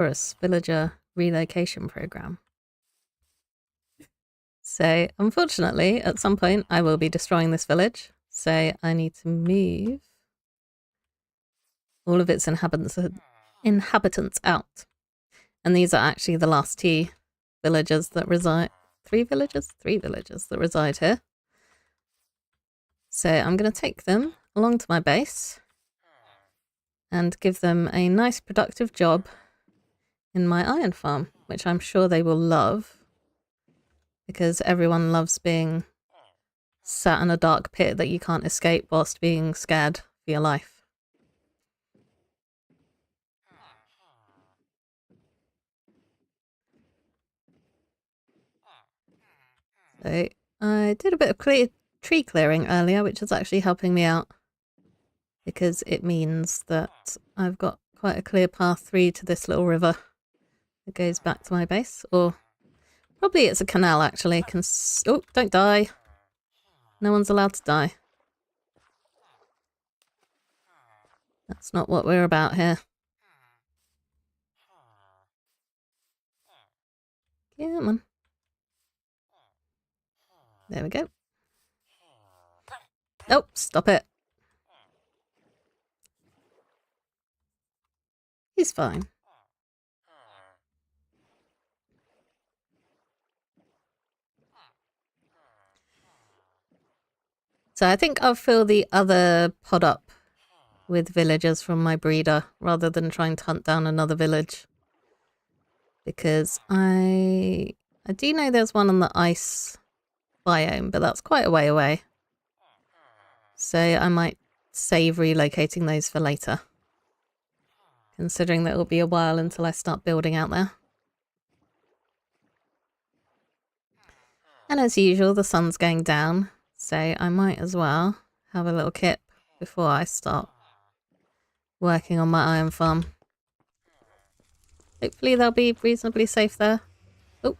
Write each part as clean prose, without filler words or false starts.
prosperous villager relocation program. So, unfortunately, at some point I will be destroying this village. So I need to move all of its inhabitants out. And these are actually the last two villagers that reside... Three villagers that reside here. So I'm going to take them along to my base and give them a nice productive job in my iron farm, which I'm sure they will love, because everyone loves being sat in a dark pit that you can't escape whilst being scared for your life. So I did a bit of tree clearing earlier, which is actually helping me out, because it means that I've got quite a clear path through to this little river that goes back to my base. Or probably it's a canal, actually. Oh, don't die. No one's allowed to die. That's not what we're about here. Come on. There we go. Oh, stop it. He's fine. So I think I'll fill the other pod up with villagers from my breeder rather than trying to hunt down another village. Because I do know there's one on the ice biome, but that's quite a way away. So I might save relocating those for later, considering that it'll be a while until I start building out there. And as usual, the sun's going down, so I might as well have a little kip before I start working on my iron farm. Hopefully they'll be reasonably safe there. Oh,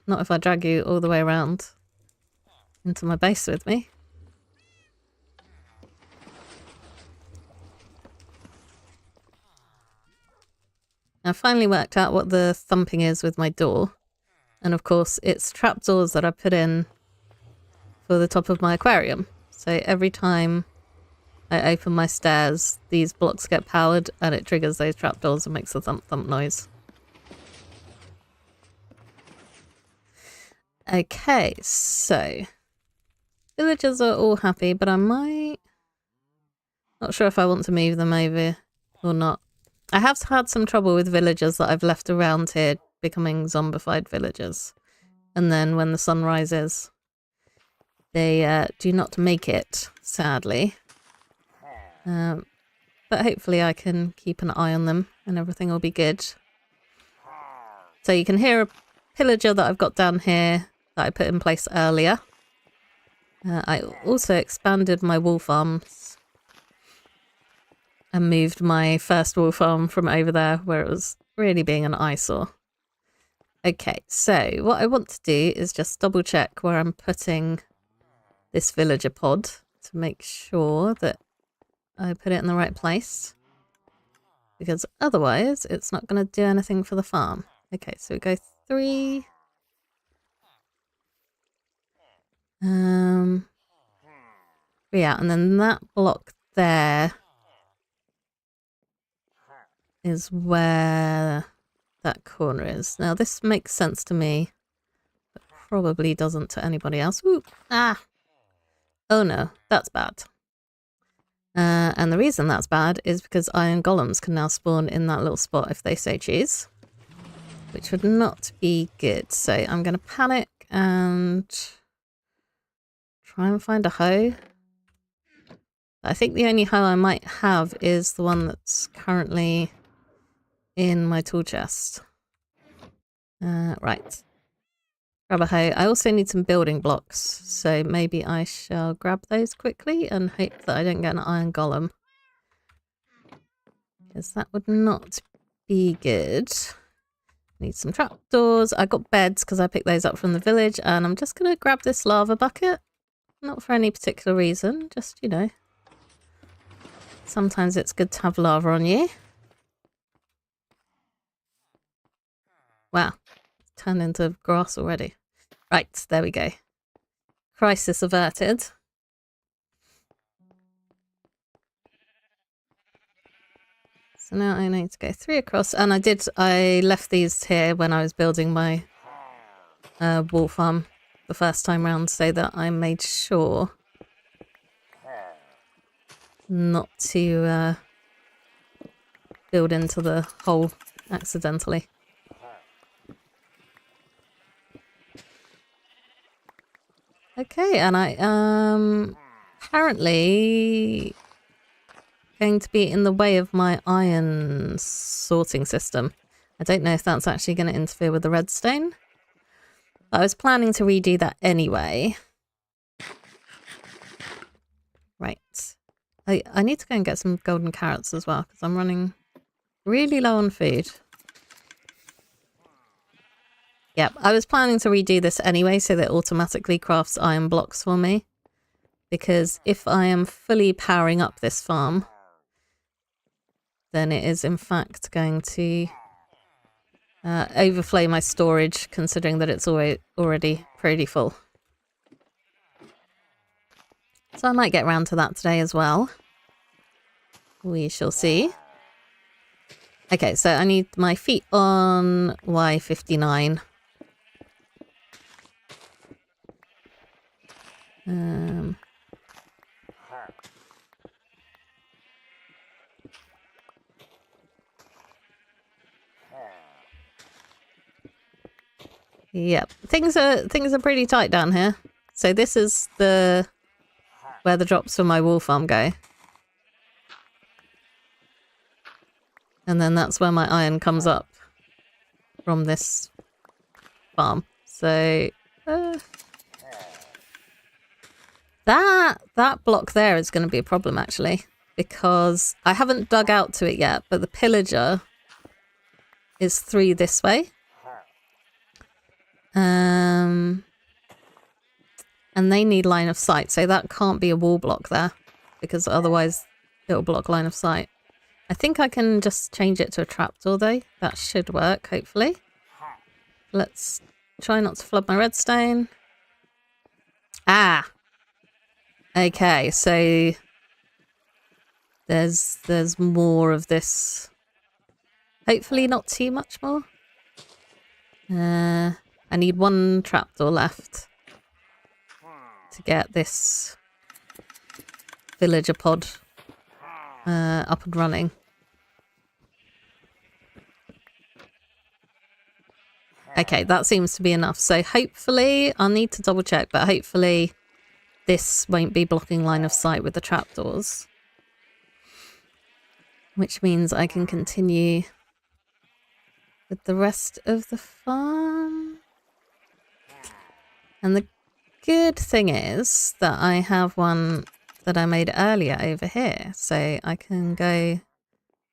not if I drag you all the way around into my base with me. I finally worked out what the thumping is with my door. And of course, it's trapdoors that I put in for the top of my aquarium. So every time I open my stairs, these blocks get powered and it triggers those trapdoors and makes a thump thump noise. Okay, so villagers are all happy, but I might... Not sure if I want to move them over or not. I have had some trouble with villagers that I've left around here becoming zombified villagers. And then when the sun rises, they do not make it, sadly. But hopefully I can keep an eye on them and everything will be good. So you can hear a pillager that I've got down here that I put in place earlier. I also expanded my wool farms and moved my first wool farm from over there where it was really being an eyesore. Okay, so what I want to do is just double check where I'm putting this villager pod to make sure that I put it in the right place, because otherwise it's not going to do anything for the farm. Okay, so we go 3. Yeah, and then that block there is where that corner is. Now this makes sense to me, but probably doesn't to anybody else. Ooh, ah! Oh no, that's bad. And the reason that's bad is because iron golems can now spawn in that little spot if they so choose, which would not be good. So I'm going to panic and try and find a hoe. I think the only hoe I might have is the one that's currently in my tool chest. Right. Grab a hoe. I also need some building blocks, so maybe I shall grab those quickly and hope that I don't get an iron golem, because that would not be good. Need some trapdoors. I got beds because I picked those up from the village, and I'm just going to grab this lava bucket. Not for any particular reason, just, you know. Sometimes it's good to have lava on you. Wow. It's turned into grass already. Right, there we go. Crisis averted. So now I need to go 3 across. And I left these here when I was building my wool farm the first time round so that I made sure not to build into the hole accidentally. Okay, and I apparently going to be in the way of my iron sorting system. I don't know if that's actually going to interfere with the redstone. I was planning to redo that anyway. Right. I need to go and get some golden carrots as well because I'm running really low on food. Yep, I was planning to redo this anyway so that it automatically crafts iron blocks for me. Because if I am fully powering up this farm, then it is in fact going to overflow my storage, considering that it's already pretty full. So I might get round to that today as well. We shall see. Okay, so I need my feet on Y59. Yep, things are pretty tight down here. So this is where the drops for my wool farm go. And then that's where my iron comes up from this farm. So that block there is going to be a problem actually, because I haven't dug out to it yet, but the pillager is 3 this way. And they need line of sight, so that can't be a wall block there, because otherwise it'll block line of sight. I think I can just change it to a trapdoor though. That should work, hopefully. Let's try not to flood my redstone. Ah! Okay, so there's more of this. Hopefully not too much more. I need 1 trapdoor left to get this villager pod up and running. Okay, that seems to be enough. So hopefully, I'll need to double check, but hopefully this won't be blocking line of sight with the trapdoors. Which means I can continue with the rest of the farm. And the good thing is that I have one that I made earlier over here. So I can go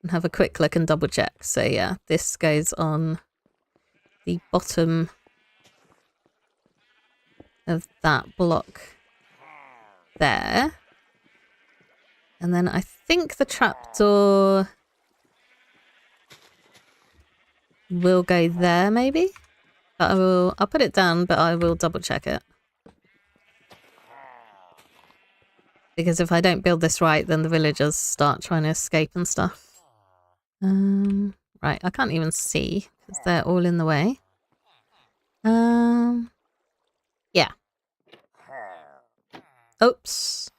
and have a quick look and double check. So yeah, this goes on the bottom of that block there. And then I think the trapdoor will go there maybe. But I'll put it down, but I will double check it. Because if I don't build this right, then the villagers start trying to escape and stuff. Right, I can't even see because they're all in the way. Yeah. Oops.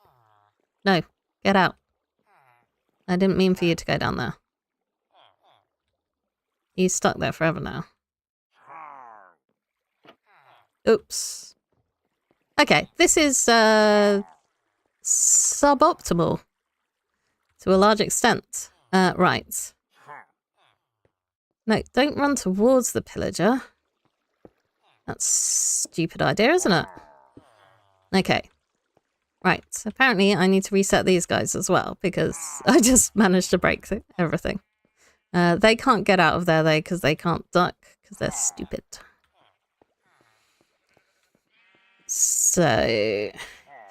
No, get out. I didn't mean for you to go down there. He's stuck there forever now. Oops. Okay, this is suboptimal to a large extent. Right. No, don't run towards the pillager. That's a stupid idea, isn't it? Okay. Right, so apparently I need to reset these guys as well, because I just managed to break everything. They can't get out of there, though, because they can't duck, because they're stupid. So,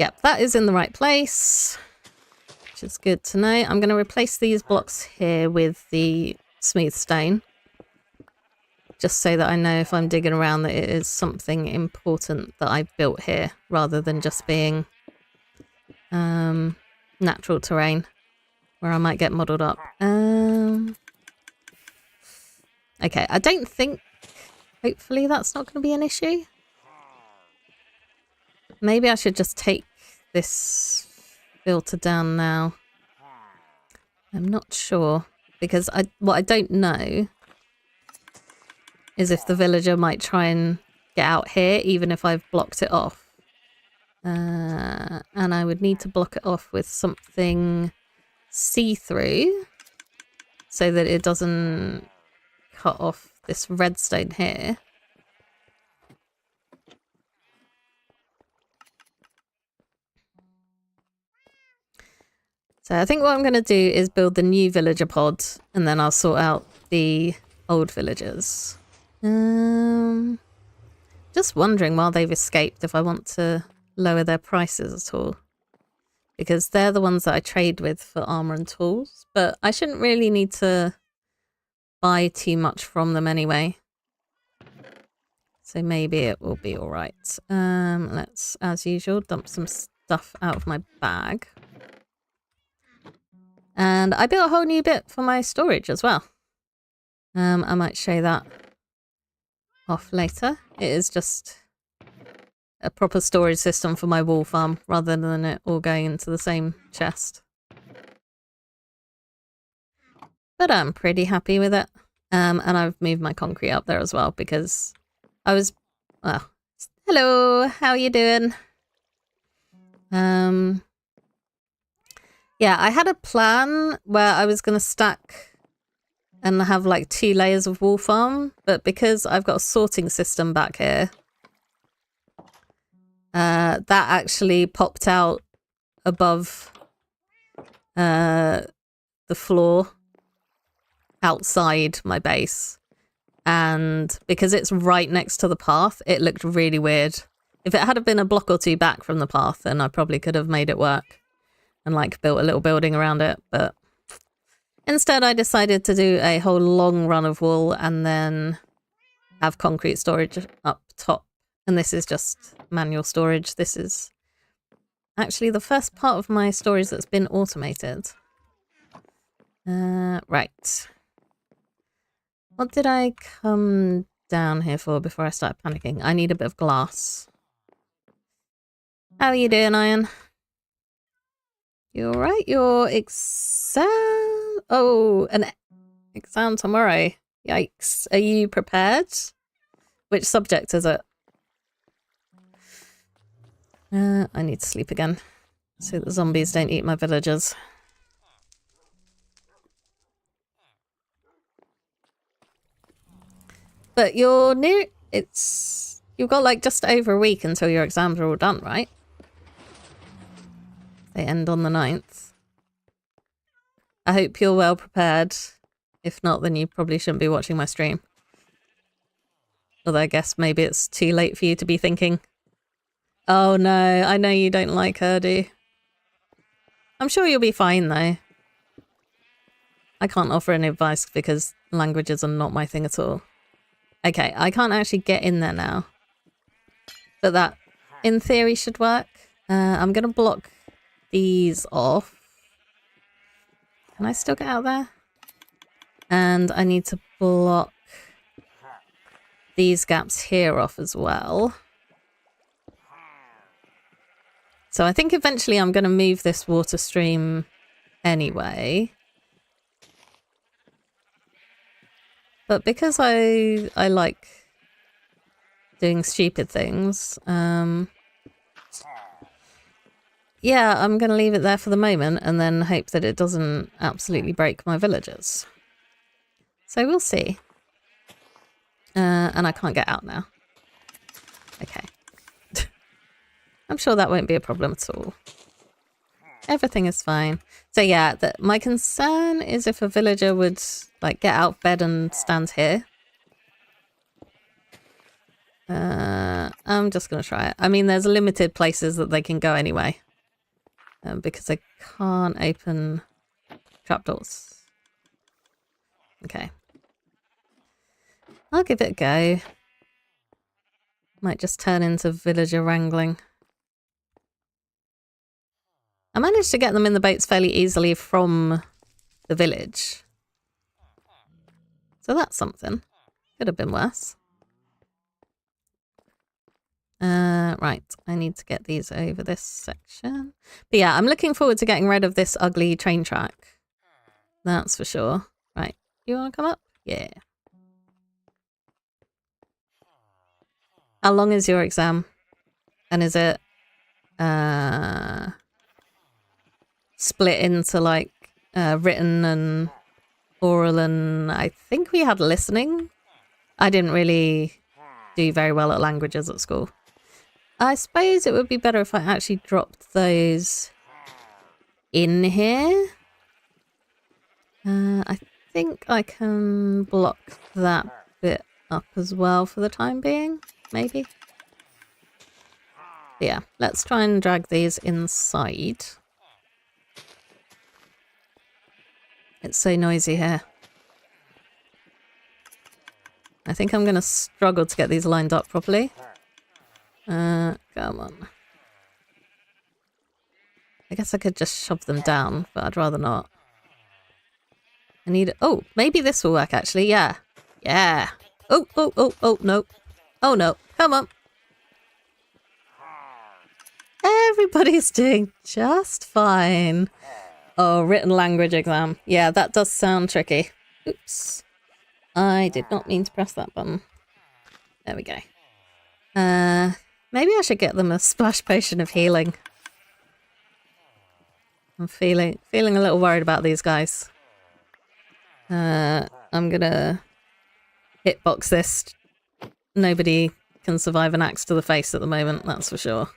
yep, that is in the right place, which is good to know. I'm going to replace these blocks here with the smooth stone. just so that I know if I'm digging around that it is something important that I built here, rather than just being natural terrain where I might get muddled up. Okay, I don't think... Hopefully that's not going to be an issue. Maybe I should just take this filter down now. I'm not sure, because what I don't know is if the villager might try and get out here, even if I've blocked it off. And I would need to block it off with something see-through so that it doesn't cut off this redstone here. So I think what I'm going to do is build the new villager pod, and then I'll sort out the old villagers. Just wondering while they've escaped if I want to lower their prices at all. Because they're the ones that I trade with for armor and tools. But I shouldn't really need to buy too much from them anyway. So maybe it will be alright. Let's, as usual, dump some stuff out of my bag. And I built a whole new bit for my storage as well. I might show that off later. It is just a proper storage system for my wool farm rather than it all going into the same chest. But I'm pretty happy with it. And I've moved my concrete up there as well because I was... Well, hello, how are you doing? Yeah, I had a plan where I was going to stack and have like 2 layers of wool farm, but because I've got a sorting system back here, that actually popped out above the floor outside my base. And because it's right next to the path, it looked really weird. If it had been a block or 2 back from the path, then I probably could have made it work and like built a little building around it. But instead I decided to do a whole long run of wool and then have concrete storage up top. And this is just manual storage. This is actually the first part of my storage that's been automated. Right. What did I come down here for before I start panicking? I need a bit of glass. How are you doing, Iron? You alright? Your exam... Oh, an exam tomorrow. Yikes. Are you prepared? Which subject is it? I need to sleep again so the zombies don't eat my villagers. But you're near... You've got like just over a week until your exams are all done, right? They end on the 9th. I hope you're well prepared. If not, then you probably shouldn't be watching my stream. Although I guess maybe it's too late for you to be thinking, oh no, I know you don't like Urdu. I'm sure you'll be fine though. I can't offer any advice because languages are not my thing at all. Okay, I can't actually get in there now. But that, in theory, should work. I'm going to block these off. Can I still get out there? And I need to block these gaps here off as well. So I think eventually I'm going to move this water stream anyway. But because I like doing stupid things, yeah, I'm going to leave it there for the moment and then hope that it doesn't absolutely break my villagers. So we'll see. And I can't get out now. Okay. I'm sure that won't be a problem at all. Everything is fine. So yeah, my concern is if a villager would like get out of bed and stand here. I'm just going to try it. I mean, there's limited places that they can go anyway. Because I can't open trapdoors. Okay. I'll give it a go. Might just turn into villager wrangling. I managed to get them in the boats fairly easily from the village. So that's something. Could have been worse. Right, I need to get these over this section. But yeah, I'm looking forward to getting rid of this ugly train track. That's for sure. Right, you want to come up? Yeah. How long is your exam? And is it split into like written and oral, and I think we had listening? I didn't really do very well at languages at school. I suppose it would be better if I actually dropped those in here. I think I can block that bit up as well for the time being, maybe. But yeah, let's try and drag these inside. It's so noisy here. I think I'm going to struggle to get these lined up properly. Come on. I guess I could just shove them down, but I'd rather not. I need... Oh, maybe this will work, actually. Yeah. Yeah. Oh, no. Oh, no. Come on. Everybody's doing just fine. Oh, written language exam. Yeah, that does sound tricky. Oops. I did not mean to press that button. There we go. Maybe I should get them a splash potion of healing. I'm feeling a little worried about these guys. I'm gonna hitbox this. Nobody can survive an axe to the face at the moment, that's for sure.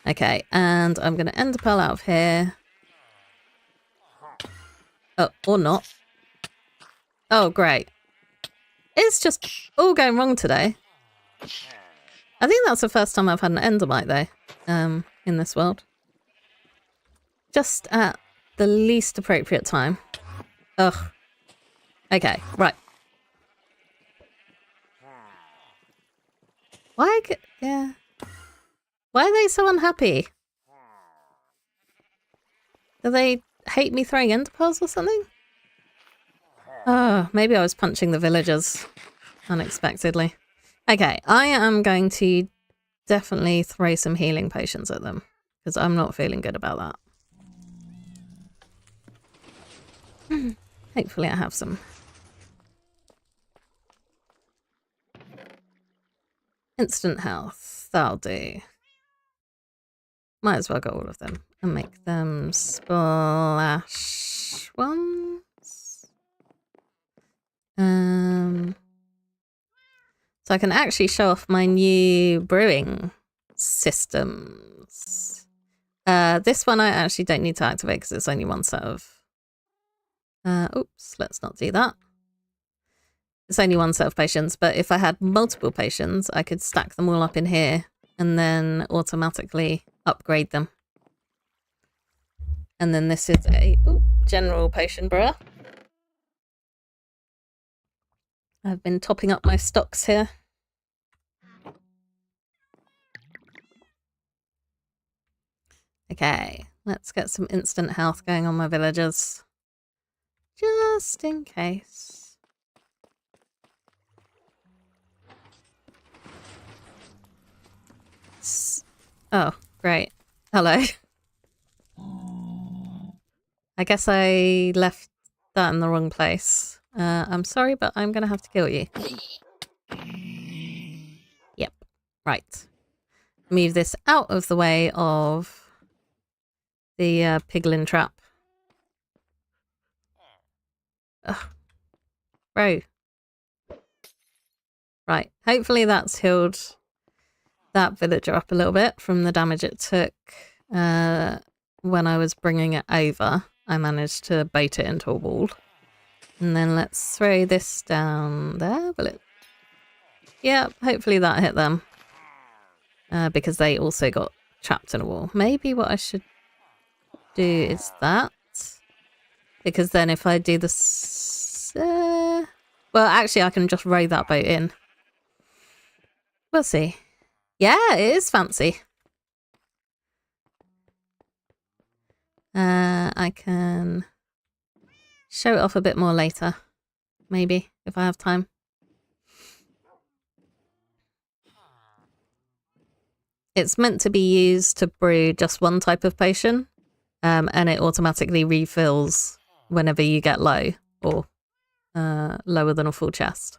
Okay, and I'm gonna end a pearl out of here. Oh, or not. Oh, great. It's just all going wrong today. I think that's the first time I've had an endermite, though, in this world. Just at the least appropriate time. Ugh. Okay, right. Yeah. Why are they so unhappy? Do they hate me throwing ender pearls or something? Oh, maybe I was punching the villagers unexpectedly. Okay, I am going to definitely throw some healing potions at them, because I'm not feeling good about that. Hopefully I have some. Instant health, that'll do. Might as well get all of them and make them splash ones. So I can actually show off my new brewing systems. This one I actually don't need to activate because it's only one set of... oops, let's not do that. It's only one set of potions, but if I had multiple potions, I could stack them all up in here and then automatically upgrade them. And then this is a general potion brewer. I've been topping up my stocks here. Okay, let's get some instant health going on my villagers. Just in case. Oh, great. Hello. I guess I left that in the wrong place. I'm sorry, but I'm going to have to kill you. Yep. Right. Move this out of the way of the piglin trap. Ugh. Bro. Right. Hopefully that's healed that villager up a little bit from the damage it took when I was bringing it over. I managed to bait it into a wall. And then let's throw this down there. Will it? Yeah, hopefully that hit them. Because they also got trapped in a wall. Maybe what I should do is that. Because then if I do this... Well, actually, I can just row that boat in. We'll see. Yeah, it is fancy. I can show it off a bit more later. Maybe, if I have time. It's meant to be used to brew just one type of potion. And it automatically refills whenever you get low or lower than a full chest.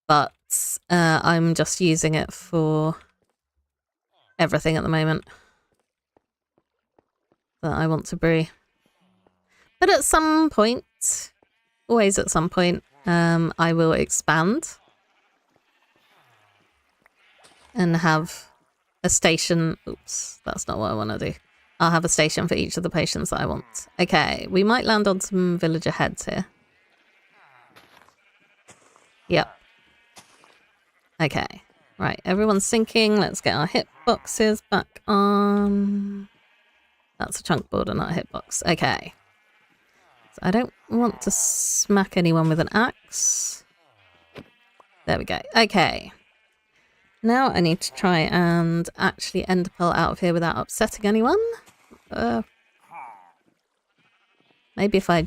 But I'm just using it for everything at the moment that I want to brew. But at some point, always at some point, I will expand and have a station. Oops, that's not what I want to do. I'll have a station for each of the potions that I want. Okay, we might land on some villager heads here. Yep. Okay, right, everyone's sinking. Let's get our hitboxes back on. That's a chunk border, not a hitbox. Okay. So I don't want to smack anyone with an axe. There we go. Okay. Now I need to try and actually end a pearl out of here without upsetting anyone. Maybe if I...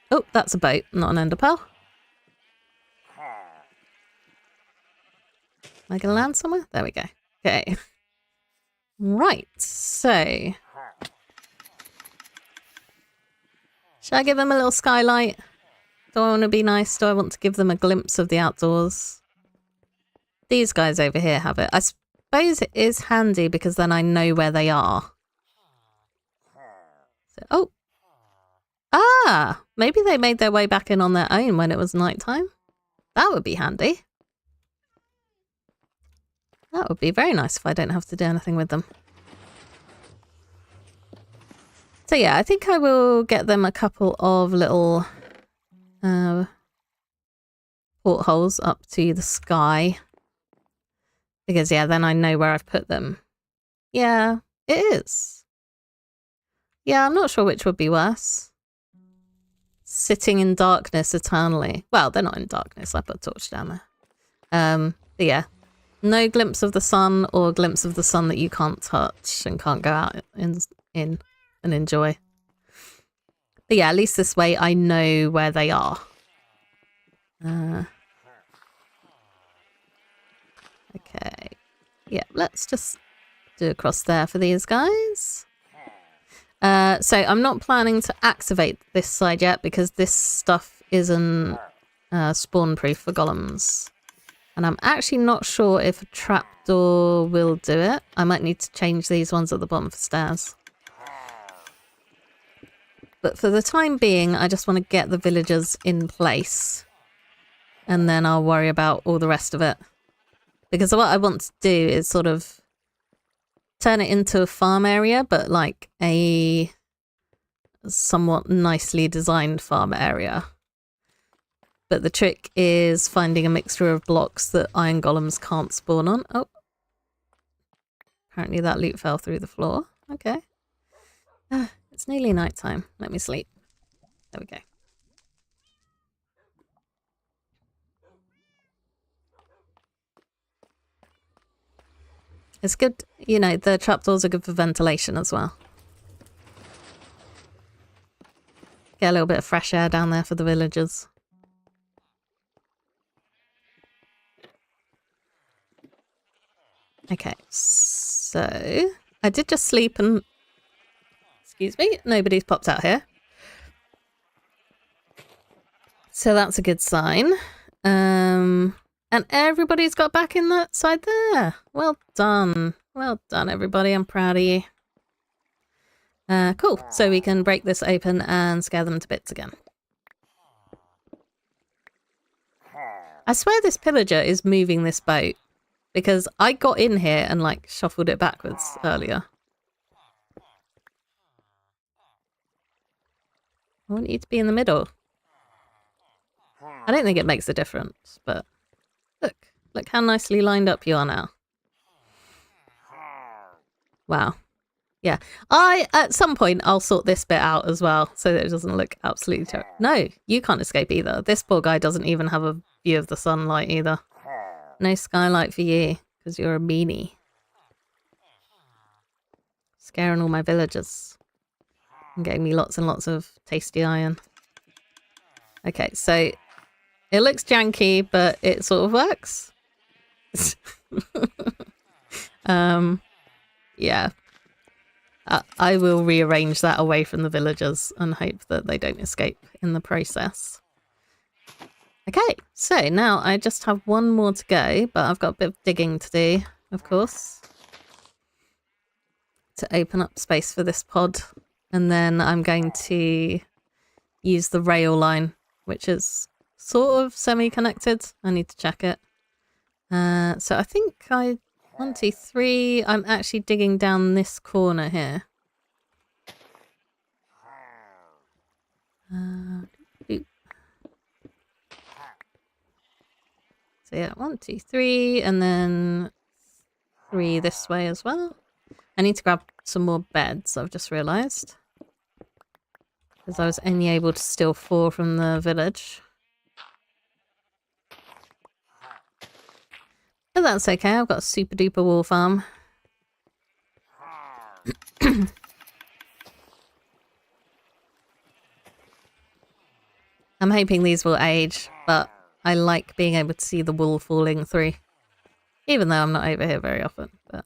Oh, that's a boat, not an ender pearl. Am I going to land somewhere? There we go. Okay. Right, so... Should I give them a little skylight? Do I want to be nice? Do I want to give them a glimpse of the outdoors? These guys over here have it. I suppose it is handy because then I know where they are. So, oh. Ah! Maybe they made their way back in on their own when it was nighttime. That would be handy. That would be very nice if I don't have to do anything with them. So yeah, I think I will get them a couple of little portholes up to the sky. Because yeah, then I know where I've put them. Yeah, it is. Yeah, I'm not sure which would be worse. Sitting in darkness eternally. Well, they're not in darkness. I put a torch down there. But yeah, no glimpse of the sun or glimpse of the sun that you can't touch and can't go out in and enjoy. But yeah, at least this way I know where they are. Okay. Yeah, let's just do a cross there for these guys. So I'm not planning to activate this side yet because this stuff isn't spawn proof for golems. And I'm actually not sure if a trapdoor will do it. I might need to change these ones at the bottom for stairs. But for the time being, I just want to get the villagers in place. And then I'll worry about all the rest of it. Because what I want to do is sort of turn it into a farm area, but like a somewhat nicely designed farm area. But the trick is finding a mixture of blocks that iron golems can't spawn on. Oh. Apparently that loot fell through the floor. Okay. It's nearly night time. Let me sleep. There we go. It's good, you know, the trapdoors are good for ventilation as well. Get a little bit of fresh air down there for the villagers. Okay, so I did just sleep and... Excuse me, nobody's popped out here. So that's a good sign. And everybody's got back in that side there. Well done. Well done, everybody. I'm proud of you. Cool. So we can break this open and scare them to bits again. I swear this pillager is moving this boat. Because I got in here and, like, shuffled it backwards earlier. I want you to be in the middle. I don't think it makes a difference, but... Look how nicely lined up you are now. Wow. Yeah. At some point, I'll sort this bit out as well so that it doesn't look absolutely terrible. No, you can't escape either. This poor guy doesn't even have a view of the sunlight either. No skylight for you because you're a meanie. Scaring all my villagers. And getting me lots and lots of tasty iron. Okay, so it looks janky, but it sort of works. Yeah. I will rearrange that away from the villagers and hope that they don't escape in the process. Okay, so now I just have one more to go, but I've got a bit of digging to do, of course, to open up space for this pod. And then I'm going to use the rail line, which is sort of semi-connected. I need to check it. So I think 1, 2, 3. I'm actually digging down this corner here. So yeah, 1, 2, 3, and then 3 this way as well. I need to grab some more beds, I've just realised. Because I was only able to steal 4 from the village. But that's okay, I've got a super duper wool farm. I'm hoping these will age, but I like being able to see the wool falling through. Even though I'm not over here very often, but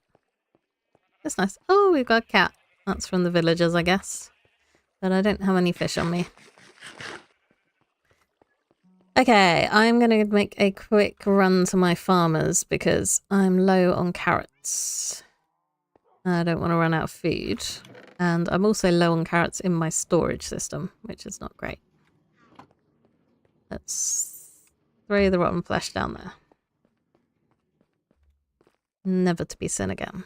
it's nice. Oh, we've got a cat. That's from the villagers, I guess. But I don't have any fish on me. Okay, I'm going to make a quick run to my farmers because I'm low on carrots. I don't want to run out of food. And I'm also low on carrots in my storage system, which is not great. Let's throw the rotten flesh down there. Never to be seen again.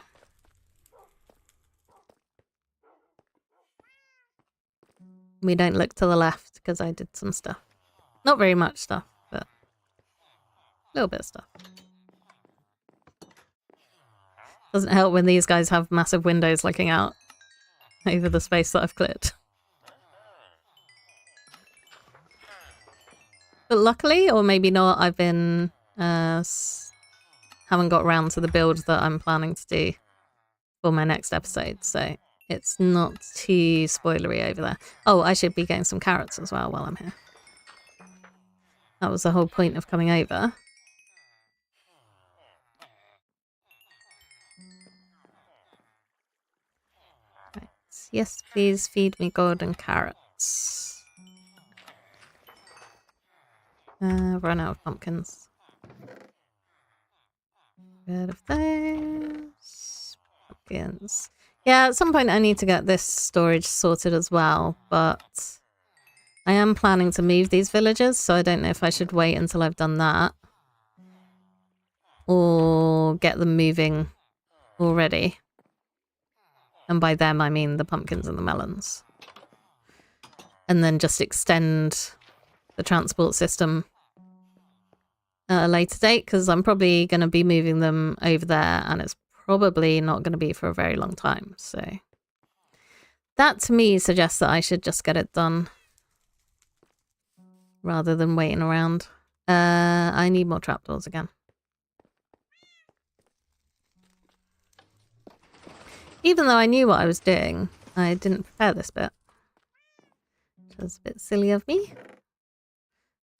We don't look to the left because I did some stuff. Not very much stuff, but a little bit of stuff. Doesn't help when these guys have massive windows looking out over the space that I've cleared. But luckily, or maybe not, I've been haven't got around to the build that I'm planning to do for my next episode, so it's not too spoilery over there. Oh, I should be getting some carrots as well while I'm here. That was the whole point of coming over. Right. Yes, please feed me golden carrots. Run out of pumpkins. Rid of those. Pumpkins. Yeah, at some point I need to get this storage sorted as well, but I am planning to move these villagers, so I don't know if I should wait until I've done that. Or get them moving already. And by them I mean the pumpkins and the melons. And then just extend the transport system at a later date, because I'm probably going to be moving them over there, and it's probably not going to be for a very long time. So that to me suggests that I should just get it done rather than waiting around. I need more trapdoors again. Even though I knew what I was doing, I didn't prepare this bit. Which was a bit silly of me.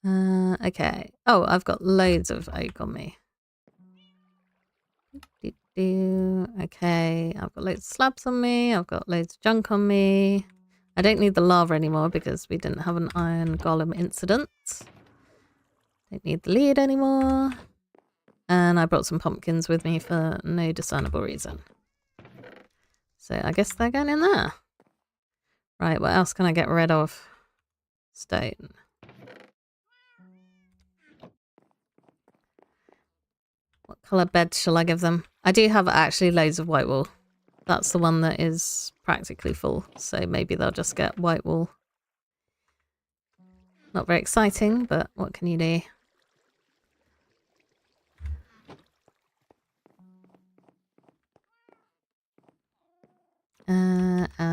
Okay. Oh, I've got loads of oak on me. Okay, I've got loads of slabs on me. I've got loads of junk on me. I don't need the lava anymore because we didn't have an iron golem incident. Don't need the lead anymore. And I brought some pumpkins with me for no discernible reason. So I guess they're going in there. Right, what else can I get rid of? Stone. What colour beds shall I give them? I do have actually loads of white wool. That's the one that is practically full, so maybe they'll just get white wool. Not very exciting, but what can you do?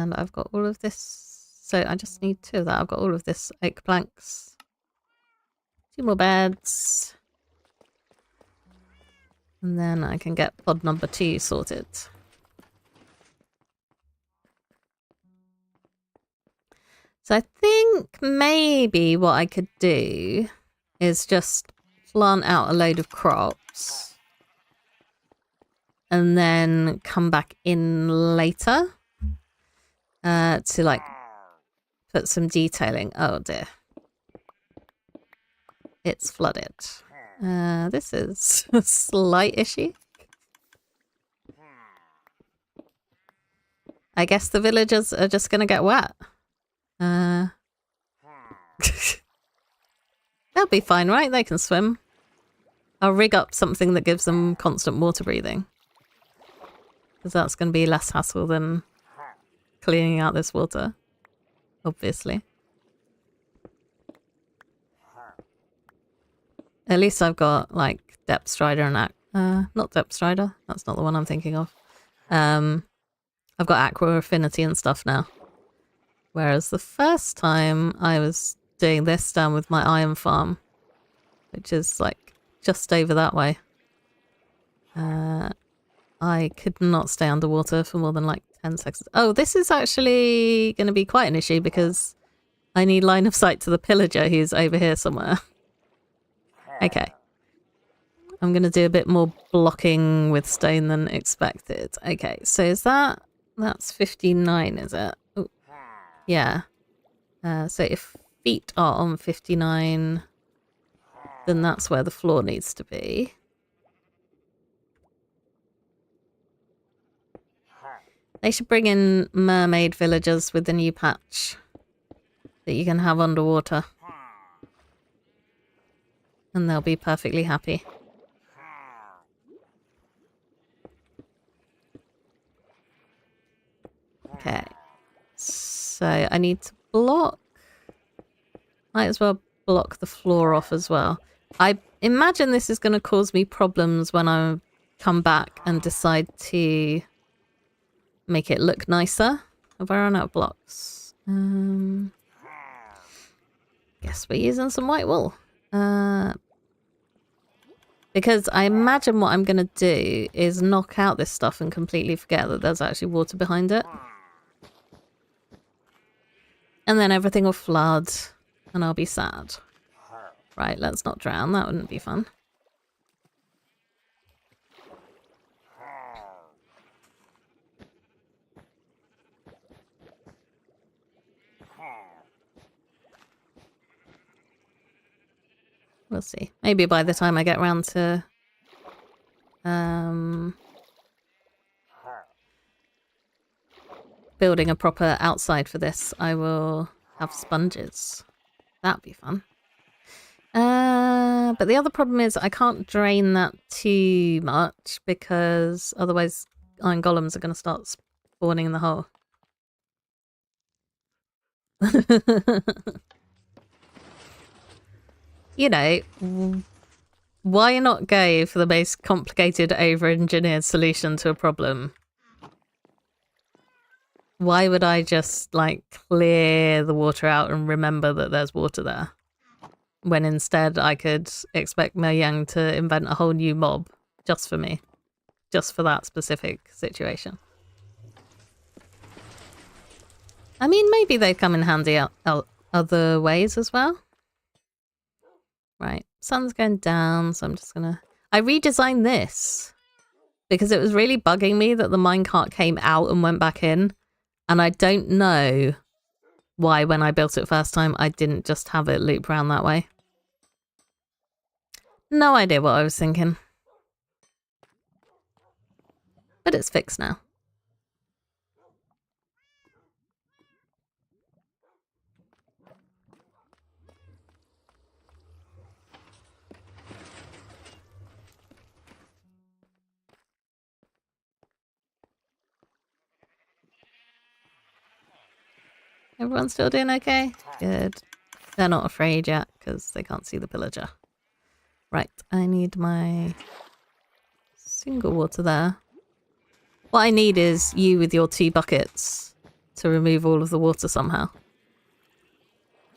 And I've got all of this. So I just need 2 of that. I've got all of this oak planks. 2 more beds. And then I can get pod number 2 sorted. So I think maybe what I could do is just plant out a load of crops and then come back in later to like put some detailing. Oh dear. It's flooded. This is a slight issue. I guess the villagers are just going to get wet. They'll be fine, right? They can swim. I'll rig up something that gives them constant water breathing. Because that's going to be less hassle than cleaning out this water. Obviously. At least I've got, like, Depth Strider and... not Depth Strider. That's not the one I'm thinking of. I've got Aqua Affinity and stuff now. Whereas the first time I was doing this down with my iron farm, which is like just over that way, I could not stay underwater for more than like 10 seconds. Oh, this is actually going to be quite an issue because I need line of sight to the pillager who's over here somewhere. Okay. I'm going to do a bit more blocking with stone than expected. Okay, so is that... That's 59, is it? Ooh. Yeah. So if feet are on 59, then that's where the floor needs to be. They should bring in mermaid villagers with the new patch that you can have underwater. And they'll be perfectly happy. Okay. So I need to block... Might as well block the floor off as well. I imagine this is going to cause me problems when I come back and decide to make it look nicer. Have I run out of blocks? Guess we're using some white wool. Because I imagine what I'm going to do is knock out this stuff and completely forget that there's actually water behind it. And then everything will flood and I'll be sad. Right, let's not drown. That wouldn't be fun. We'll see. Maybe by the time I get around to building a proper outside for this, I will have sponges. That'd be fun. But the other problem is I can't drain that too much because otherwise iron golems are going to start spawning in the hole. You know, why not go for the most complicated, over-engineered solution to a problem? Why would I just, like, clear the water out and remember that there's water there? When instead I could expect Mojang to invent a whole new mob just for me. Just for that specific situation. I mean, maybe they come in handy out other ways as well. Right, sun's going down, so I'm just gonna... I redesigned this because it was really bugging me that the minecart came out and went back in. And I don't know why when I built it first time, I didn't just have it loop around that way. No idea what I was thinking. But it's fixed now. Everyone's still doing okay? Good. They're not afraid yet because they can't see the pillager. Right, I need my single water there. What I need is you with your 2 buckets to remove all of the water somehow.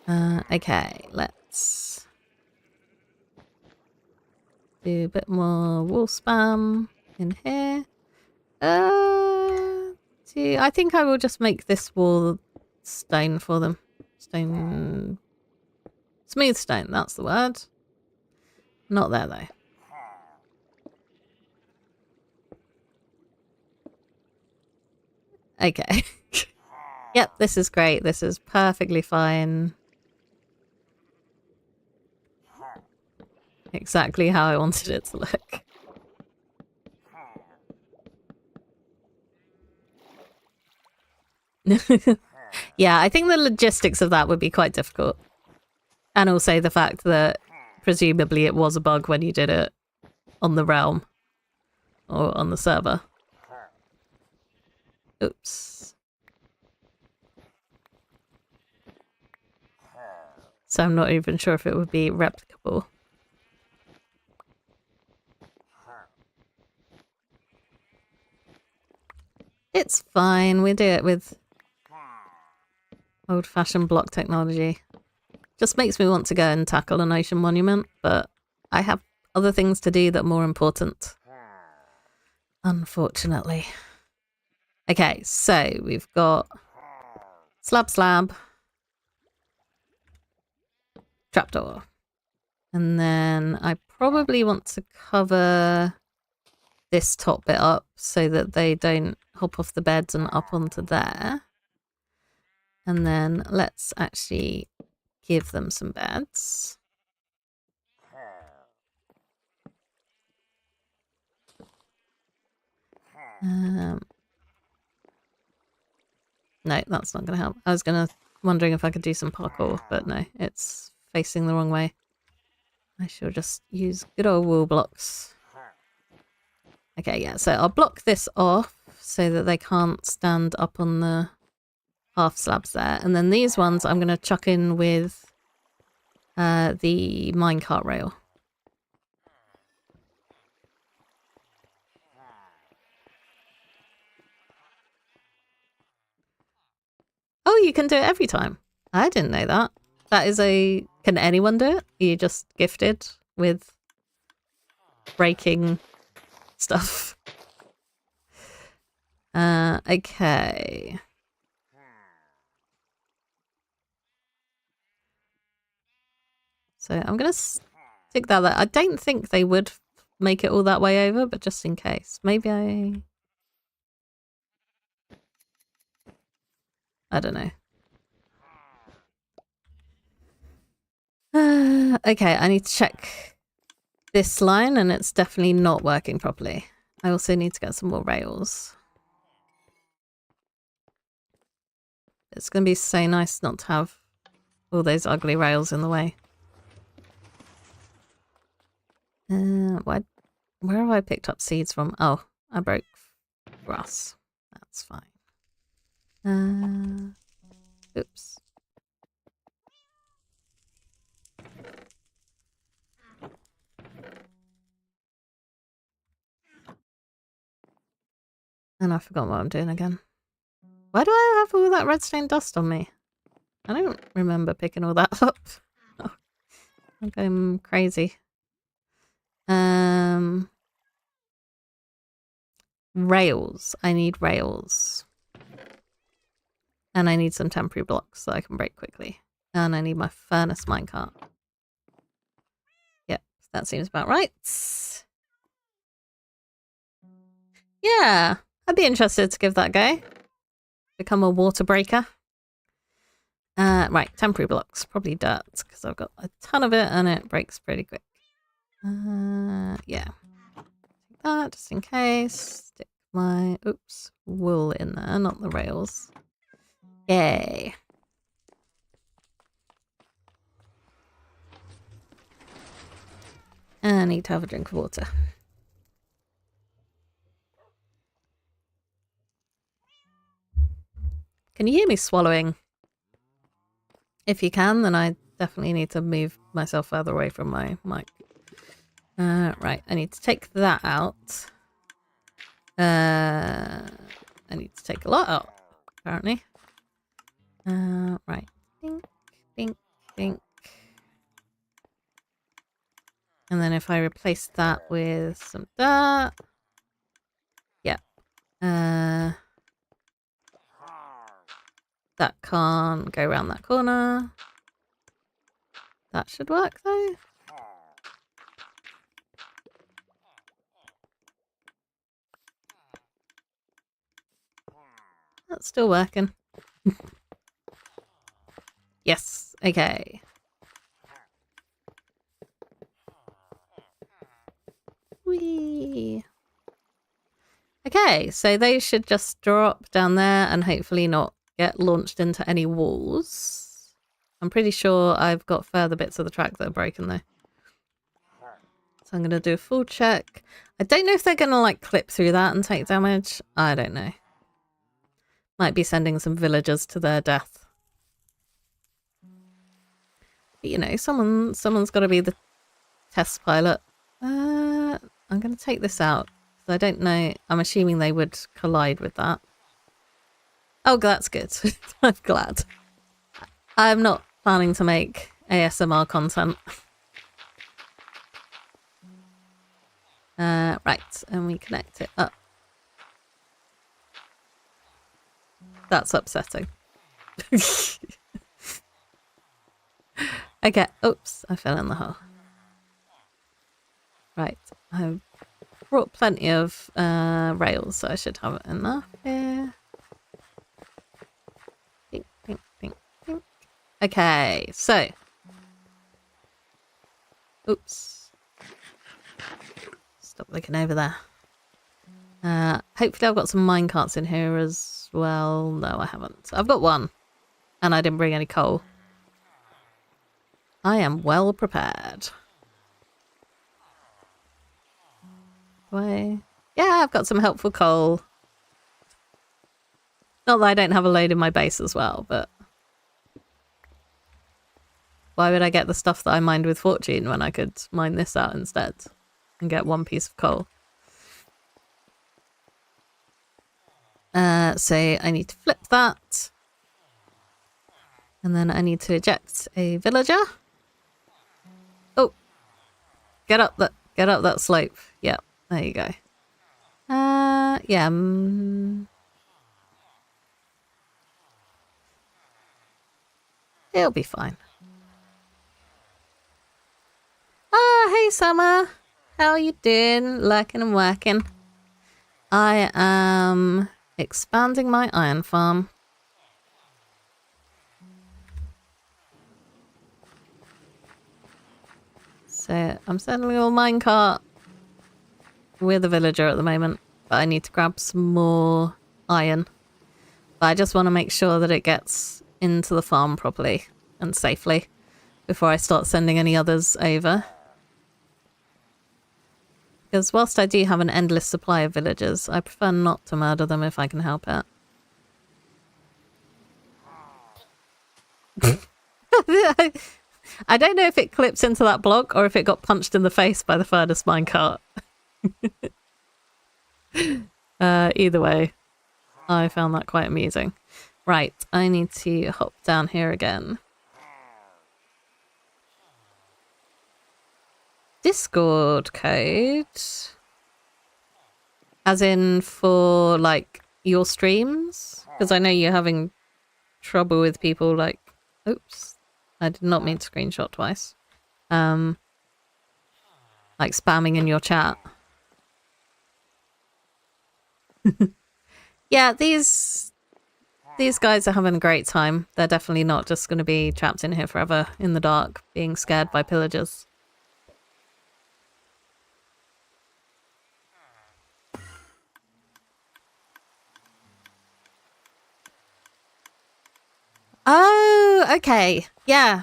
Okay, let's do a bit more wall spam in here. I think I will just make this wall stone for them. Stone... Smooth stone, that's the word. Not there, though. Okay. Yep, this is great. This is perfectly fine. Exactly how I wanted it to look. Yeah, I think the logistics of that would be quite difficult. And also the fact that presumably it was a bug when you did it on the realm or on the server. Oops. So I'm not even sure if it would be replicable. It's fine. We do it with old-fashioned block technology. Just makes me want to go and tackle an ocean monument, but I have other things to do that are more important. Unfortunately. Okay, so we've got slab, trapdoor. And then I probably want to cover this top bit up so that they don't hop off the beds and up onto there. And then let's actually give them some beds. No, that's not going to help. I was wondering if I could do some parkour, but no, it's facing the wrong way. I shall just use good old wall blocks. Okay, yeah, so I'll block this off so that they can't stand up on the half slabs there. And then these ones I'm going to chuck in with the minecart rail. Oh, you can do it every time. I didn't know that. That is a... Can anyone do it? Are you just gifted with breaking stuff? Okay. So I'm going to stick that there. I don't think they would make it all that way over, but just in case. Maybe I don't know. Okay, I need to check this line and it's definitely not working properly. I also need to get some more rails. It's going to be so nice not to have all those ugly rails in the way. Where have I picked up seeds from? Oh, I broke grass. That's fine. Oops. And I forgot what I'm doing again. Why do I have all that redstone dust on me? I don't remember picking all that up. Oh, I'm going crazy. Rails. I need rails. And I need some temporary blocks so I can break quickly. And I need my furnace minecart. Yep, that seems about right. Yeah, I'd be interested to give that a go. Become a water breaker. Right, temporary blocks. Probably dirt, because I've got a ton of it and it breaks pretty quick. Yeah. Take that, just in case. Stick my, wool in there, not the rails. Yay. I need to have a drink of water. Can you hear me swallowing? If you can, then I definitely need to move myself further away from my mic. Right, I need to take that out. I need to take a lot out, apparently. Right. Dink, dink, dink. And then if I replace that with some dirt. Yeah. That can't go around that corner. That should work though. That's still working. Yes. Okay. Whee. Okay, so they should just drop down there and hopefully not get launched into any walls. I'm pretty sure I've got further bits of the track that are broken though. So I'm going to do a full check. I don't know if they're going to like clip through that and take damage. I don't know. Might be sending some villagers to their death. But, you know, someone's got to be the test pilot. I'm going to take this out. I don't know. I'm assuming they would collide with that. Oh, that's good. I'm glad. I'm not planning to make ASMR content. Right, and we connect it up. That's upsetting. Okay, oops, I fell in the hole. Right, I've brought plenty of rails, so I should have enough here. Dink, dink, dink, dink. Okay, so. Oops. Stop looking over there. Hopefully I've got some minecarts in here as well. No, I haven't. I've got one. And I didn't bring any coal. I am well prepared. Yeah, I've got some helpful coal. Not that I don't have a load in my base as well, but... Why would I get the stuff that I mined with Fortune when I could mine this out instead? And get one piece of coal. So I need to flip that. And then I need to eject a villager. Oh! Get up that slope. Yeah, there you go. Yeah. It'll be fine. Hey Summer. How are you doing? Lurking and working. I am expanding my iron farm. So I'm sending a little minecart with a villager at the moment, but I need to grab some more iron. But I just want to make sure that it gets into the farm properly and safely before I start sending any others over. Because whilst I do have an endless supply of villagers, I prefer not to murder them if I can help it. I don't know if it clips into that block or if it got punched in the face by the furnace minecart. Either way, I found that quite amusing. Right, I need to hop down here again. Discord code? As in for, like, your streams? Because I know you're having trouble with people, like... Oops. I did not mean to screenshot twice. Like, spamming in your chat. Yeah, these guys are having a great time. They're definitely not just going to be trapped in here forever in the dark, being scared by pillagers. Oh, okay. Yeah.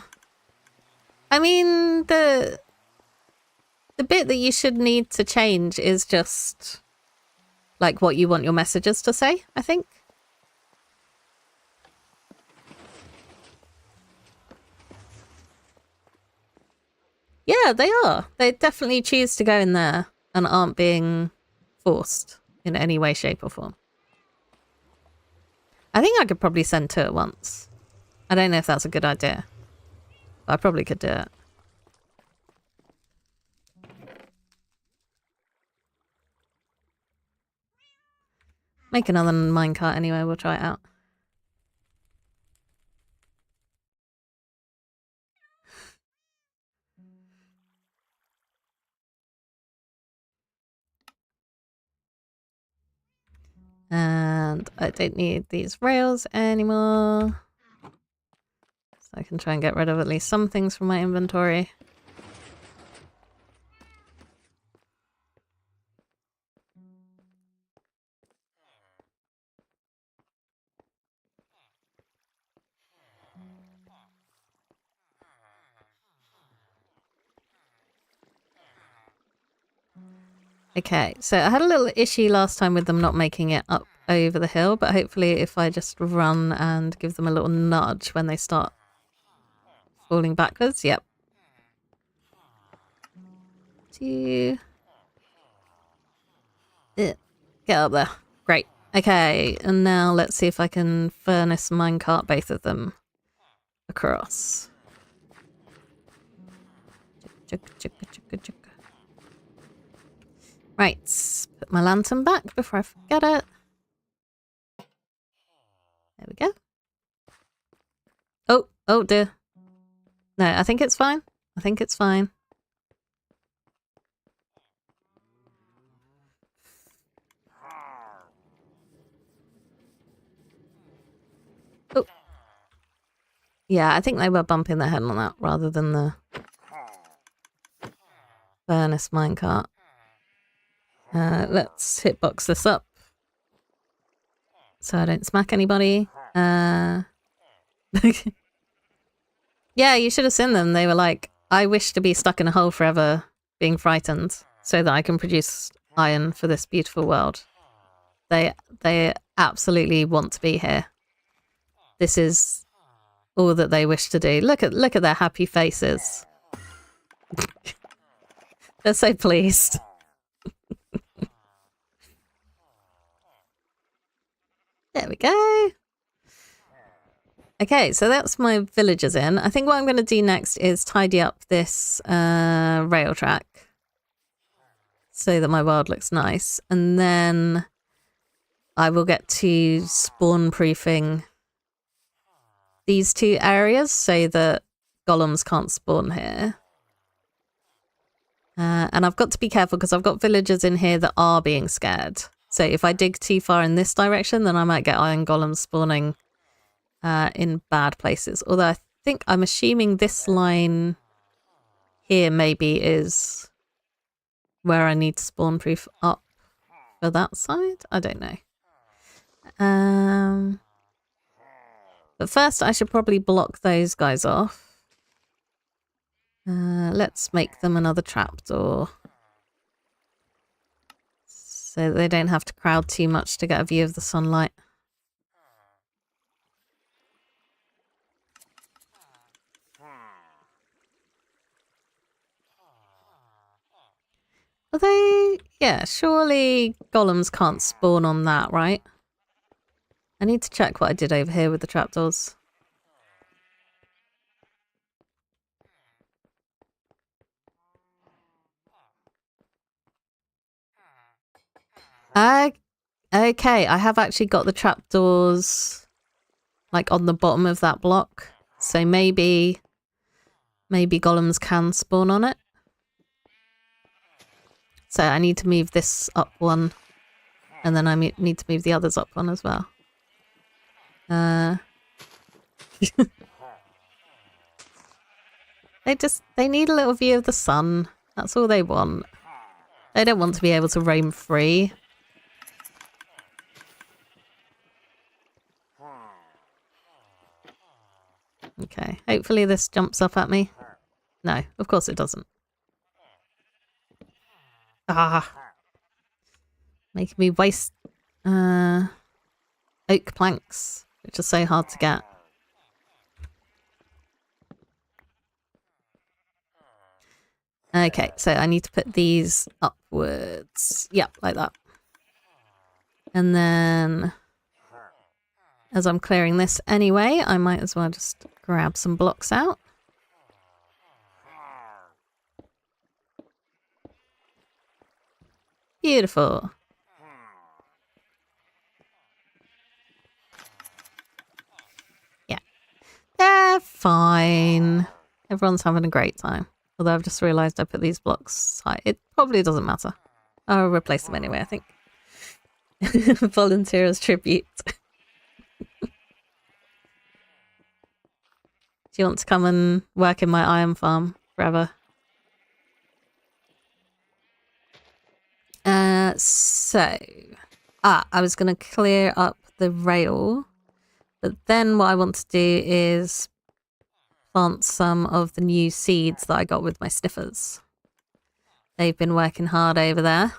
I mean, the bit that you should need to change is just like what you want your messages to say, I think. Yeah, they are. They definitely choose to go in there and aren't being forced in any way, shape or form. I think I could probably send two at once. I don't know if that's a good idea. But I probably could do it. Make another minecart anyway, we'll try it out. And I don't need these rails anymore. So I can try and get rid of at least some things from my inventory. Okay, so I had a little issue last time with them not making it up over the hill, but hopefully if I just run and give them a little nudge when they start falling backwards, yep. Get up there. Great. Okay, and now let's see if I can furnace minecart both of them across. Right, put my lantern back before I forget it. There we go. Oh dear. No, I think it's fine. I think it's fine. Oh. Yeah, I think they were bumping their head on that rather than the furnace minecart. Let's hitbox this up so I don't smack anybody. Yeah, you should have seen them. They were like, I wish to be stuck in a hole forever, being frightened, so that I can produce iron for this beautiful world. They absolutely want to be here. This is all that they wish to do. Look at their happy faces. They're so pleased. There we go. Okay, so that's my villagers in. I think what I'm going to do next is tidy up this rail track so that my world looks nice. And then I will get to spawn proofing these two areas so that golems can't spawn here. And I've got to be careful because I've got villagers in here that are being scared. So if I dig too far in this direction, then I might get iron golems spawning in bad places. Although I'm assuming this line here maybe is where I need to spawn proof up for that side. I don't know. But first I should probably block those guys off. Let's make them another trapdoor so that they don't have to crowd too much to get a view of the sunlight. Although, yeah, surely golems can't spawn on that, right? I need to check what I did over here with the trapdoors. Okay, I have actually got the trapdoors like on the bottom of that block. So maybe golems can spawn on it. So I need to move this up one, and then I need to move the others up one as well. They need a little view of the sun. That's all they want. They don't want to be able to roam free. Okay, hopefully this jumps up at me. No, of course it doesn't. Ah. Making me waste oak planks, which are so hard to get. Okay, so I need to put these upwards. Yep, like that. And then As I'm clearing this anyway, I might as well just grab some blocks out. Beautiful. Yeah. They're fine. Everyone's having a great time. Although I've just realised I put these blocks high. It probably doesn't matter. I'll replace them anyway, I think. Volunteer as tribute. Do you want to come and work in my iron farm forever? I was going to clear up the rail, but then what I want to do is plant some of the new seeds that I got with my sniffers. They've been working hard over there.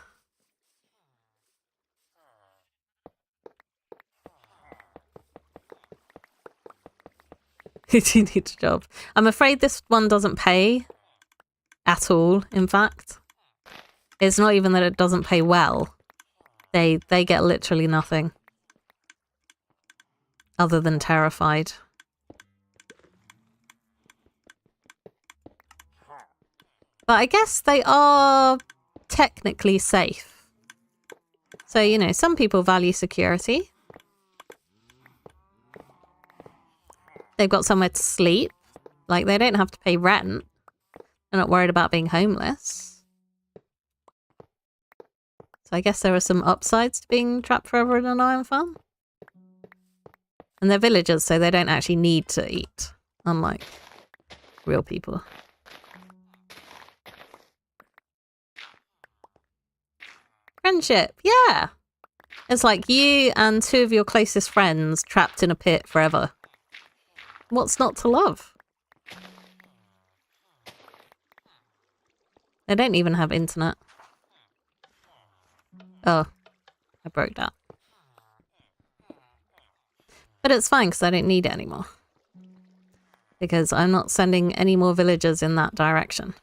You do need a job. I'm afraid this one doesn't pay at all, in fact. It's not even that it doesn't pay well. They get literally nothing. Other than terrified. But I guess they are technically safe. So, you know, some people value security. They've got somewhere to sleep. Like, they don't have to pay rent. They're not worried about being homeless. So I guess there are some upsides to being trapped forever in an iron farm. And they're villagers, so they don't actually need to eat. Unlike real people. Friendship, yeah. It's like you and two of your closest friends trapped in a pit forever. What's not to love? They don't even have internet. Oh, I broke that. But it's fine because I don't need it anymore. Because I'm not sending any more villagers in that direction.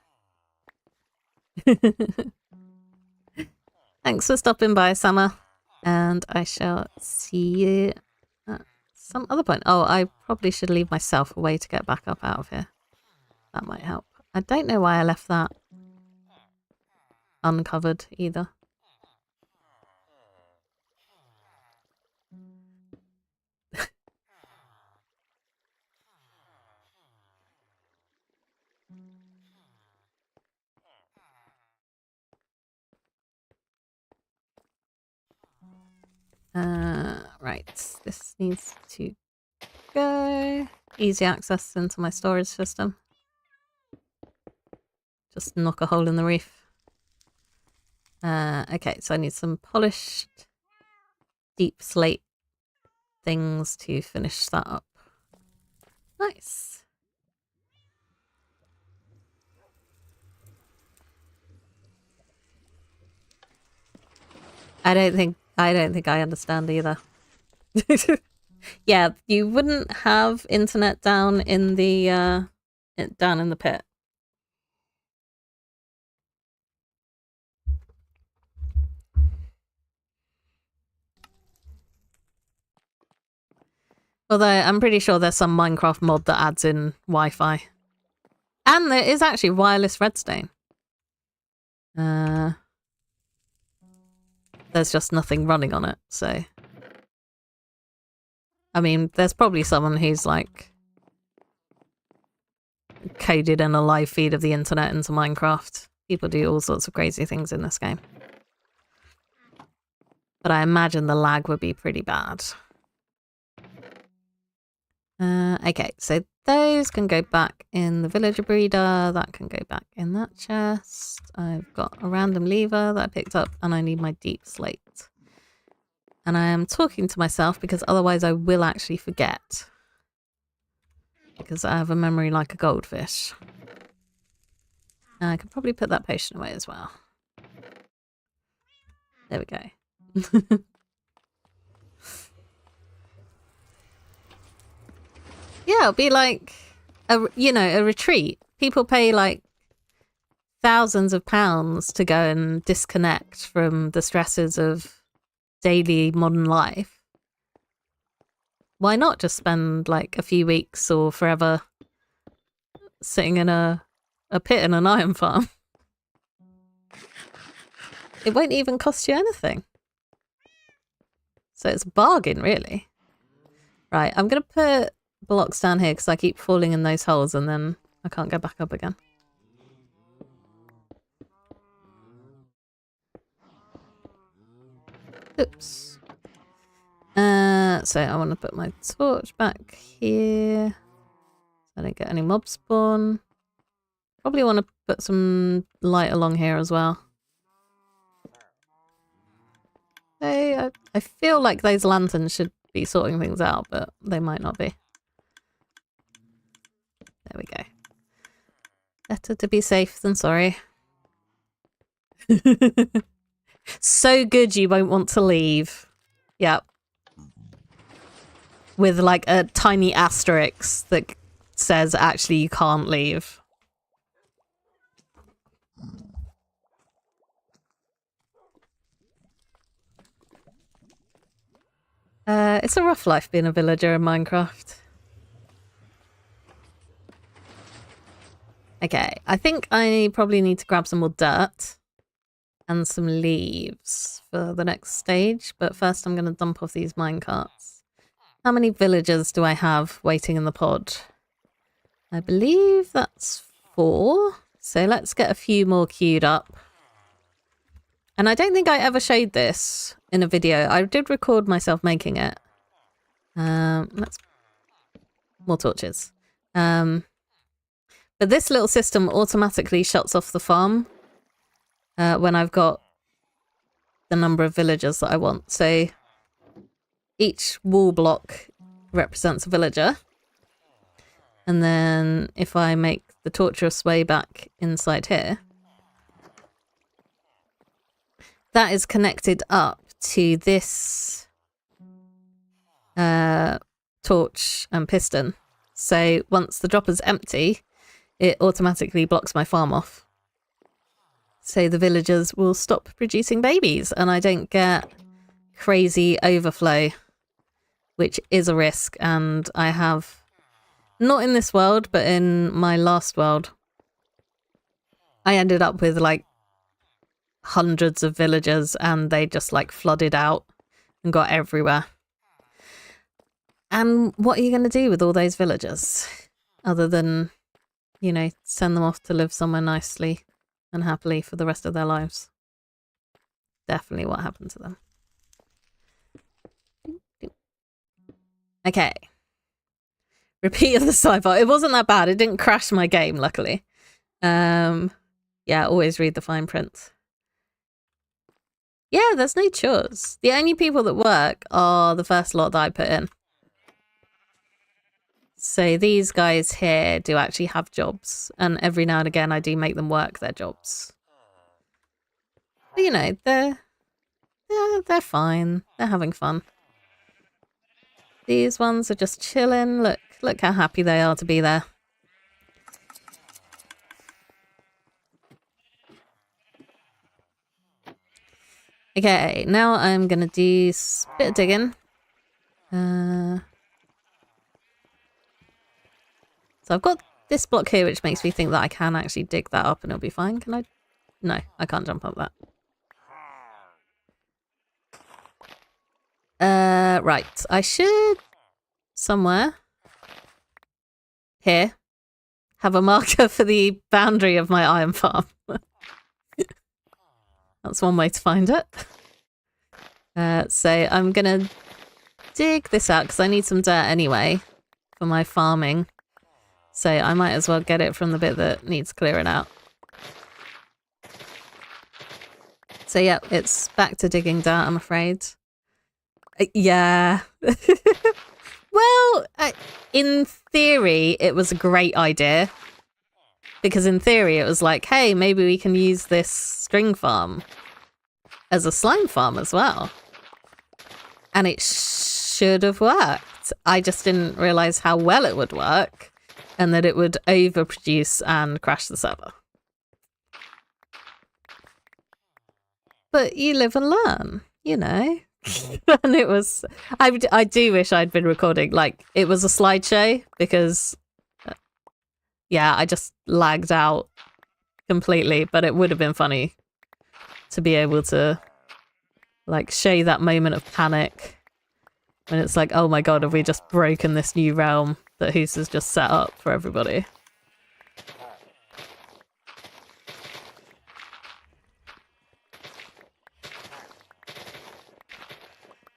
Thanks for stopping by, Summer. And I shall see you at some other point. Oh, I probably should leave myself a way to get back up out of here. That might help. I don't know why I left that uncovered either. Right, this needs to go. Easy access into my storage system. Just knock a hole in the roof. Okay, so I need some polished deep slate things to finish that up. Nice. I don't think I understand either. Yeah, you wouldn't have internet down in the pit. Although I'm pretty sure there's some Minecraft mod that adds in Wi-Fi. And there is actually wireless redstone. There's just nothing running on it, so... I mean, there's probably someone who's, like, coded in a live feed of the internet into Minecraft. People do all sorts of crazy things in this game. But I imagine the lag would be pretty bad. Okay, so those can go back in the villager breeder. That can go back in that chest. I've got a random lever that I picked up, and I need my deep slate. And I am talking to myself because otherwise I will actually forget. Because I have a memory like a goldfish. And I could probably put that potion away as well. There we go. Yeah, it'll be like, a retreat. People pay like thousands of pounds to go and disconnect from the stresses of daily modern life. why not just spend like a few weeks or forever sitting in a pit in an iron farm? It won't even cost you anything. So it's a bargain, really. Right, I'm going to put blocks down here because I keep falling in those holes and then I can't go back up again. Oops. So I want to put my torch back here so I don't get any mob spawn. Probably want to put some light along here as well. I feel like those lanterns should be sorting things out, but they might not be. There we go. Better to be safe than sorry. So good you won't want to leave. Yep. With like a tiny asterisk that says actually you can't leave. It's a rough life being a villager in Minecraft. Okay, I think I probably need to grab some more dirt and some leaves for the next stage, but first I'm going to dump off these minecarts. How many villagers do I have waiting in the pod? I believe that's 4, so let's get a few more queued up. And I don't think I ever showed this in a video. I did record myself making it. Let's more torches. But this little system automatically shuts off the farm when I've got the number of villagers that I want. So each wall block represents a villager. And then if I make the tortuous way back inside here, that is connected up to this torch and piston. So once the dropper's empty, it automatically blocks my farm off. So the villagers will stop producing babies and I don't get crazy overflow, which is a risk. And I have, not in this world, but in my last world, I ended up with like hundreds of villagers and they just like flooded out and got everywhere. And what are you going to do with all those villagers other than, you know, send them off to live somewhere nicely and happily for the rest of their lives? Definitely what happened to them. Okay. Repeat of the sidebar. It wasn't that bad. It didn't crash my game, luckily. Yeah, always read the fine print. Yeah, there's no chores. The only people that work are the first lot that I put in. So these guys here do actually have jobs. And every now and again I do make them work their jobs. But you know, they're fine. They're having fun. These ones are just chilling. Look how happy they are to be there. Okay, now I'm going to do a bit of digging. So I've got this block here, which makes me think that I can actually dig that up and it'll be fine. Can I? No, I can't jump up that. Right. I should somewhere here have a marker for the boundary of my iron farm. That's one way to find it. So I'm gonna dig this out because I need some dirt anyway for my farming. So I might as well get it from the bit that needs clearing out. So yeah, it's back to digging dirt, I'm afraid. Yeah. Well, in theory, it was a great idea. Because in theory, it was like, hey, maybe we can use this string farm as a slime farm as well. And it should have worked. I just didn't realize how well it would work and that it would overproduce and crash the server. But you live and learn, you know. And it was, I do wish I'd been recording. Like, it was a slideshow because, yeah, I just lagged out completely, but it would have been funny to be able to, like, show you that moment of panic when it's like, oh my god, have we just broken this new realm that Hoos has just set up for everybody?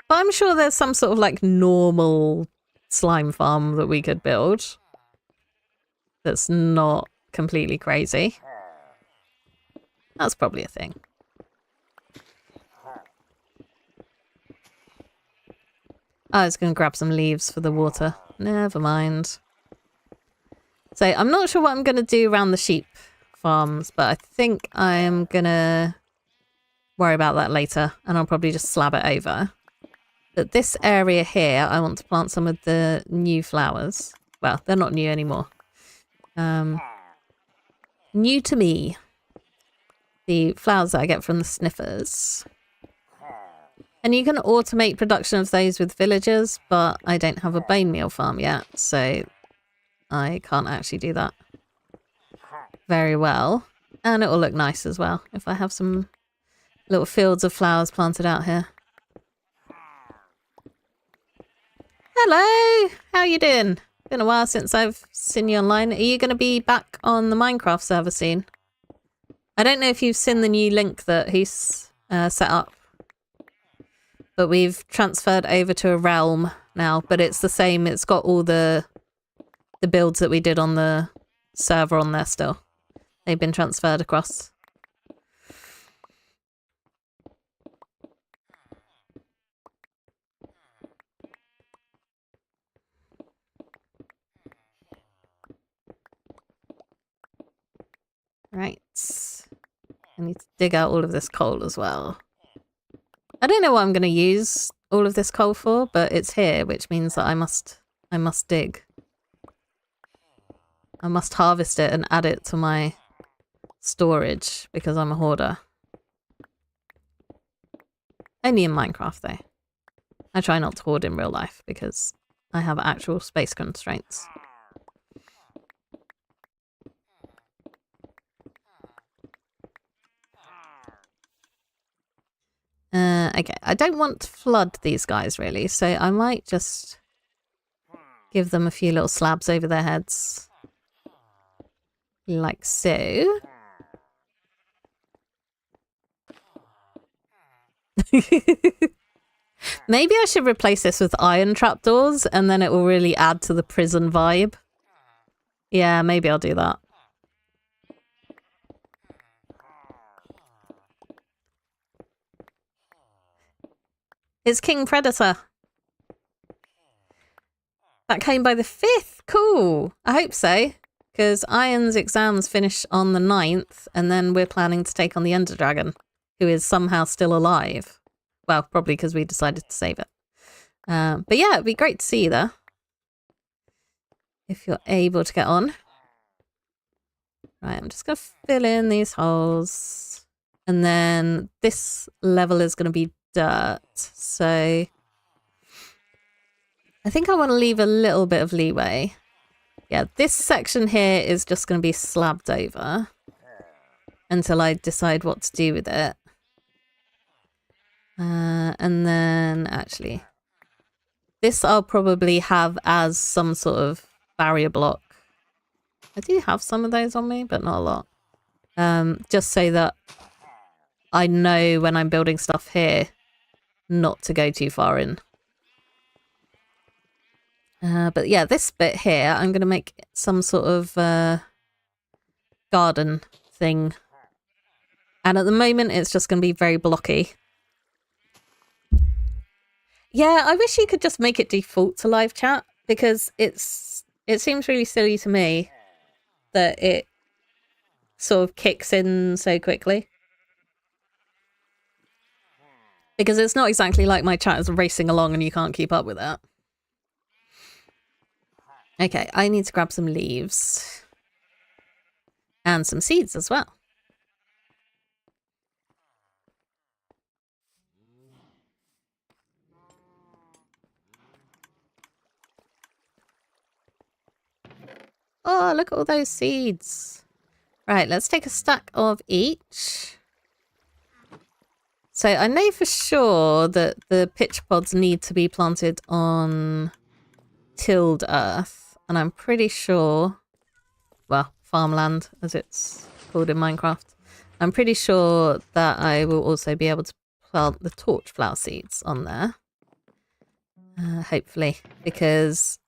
But I'm sure there's some sort of like normal slime farm that we could build that's not completely crazy. That's probably a thing. I was going to grab some leaves for the water. Never mind. So I'm not sure what I'm going to do around the sheep farms, but I think I'm going to worry about that later, and I'll probably just slab it over. But this area here, I want to plant some of the new flowers. Well, they're not new anymore. New to me. The flowers that I get from the sniffers. And you can automate production of those with villagers, but I don't have a bone meal farm yet, so I can't actually do that very well. And it will look nice as well if I have some little fields of flowers planted out here. Hello! How you doing? Been a while since I've seen you online. Are you going to be back on the Minecraft server soon? I don't know if you've seen the new link that he's set up. But we've transferred over to a realm now, but it's the same. It's got all the builds that we did on the server on there still. They've been transferred across. Right. I need to dig out all of this coal as well. I don't know what I'm going to use all of this coal for, but it's here, which means that I must dig. I must harvest it and add it to my storage because I'm a hoarder. Only in Minecraft, though. I try not to hoard in real life because I have actual space constraints. Okay, I don't want to flood these guys really, so I might just give them a few little slabs over their heads. Like so. Maybe I should replace this with iron trapdoors and then it will really add to the prison vibe. Yeah, maybe I'll do that. It's King Predator. That came by the 5th. Cool. I hope so. Because Iron's exams finish on the 9th, and then we're planning to take on the Ender Dragon, who is somehow still alive. Well, probably because we decided to save it. But yeah, it'd be great to see you there. If you're able to get on. Right, I'm just going to fill in these holes. And then this level is going to be dirt. So I think I want to leave a little bit of leeway. Yeah, this section here is just going to be slabbed over until I decide what to do with it. And then actually, this I'll probably have as some sort of barrier block. I do have some of those on me, but not a lot. Just so that I know when I'm building stuff here not to go too far in. But yeah, this bit here, I'm going to make some sort of garden thing. And at the moment, it's just going to be very blocky. Yeah, I wish you could just make it default to live chat, because it seems really silly to me that it sort of kicks in so quickly. Because it's not exactly like my chat is racing along and you can't keep up with it. Okay, I need to grab some leaves. And some seeds as well. Oh, look at all those seeds. Right, let's take a stack of each. So I know for sure that the pitch pods need to be planted on tilled earth. And I'm pretty sure, well, farmland as it's called in Minecraft. I'm pretty sure that I will also be able to plant the torch flower seeds on there. Hopefully, because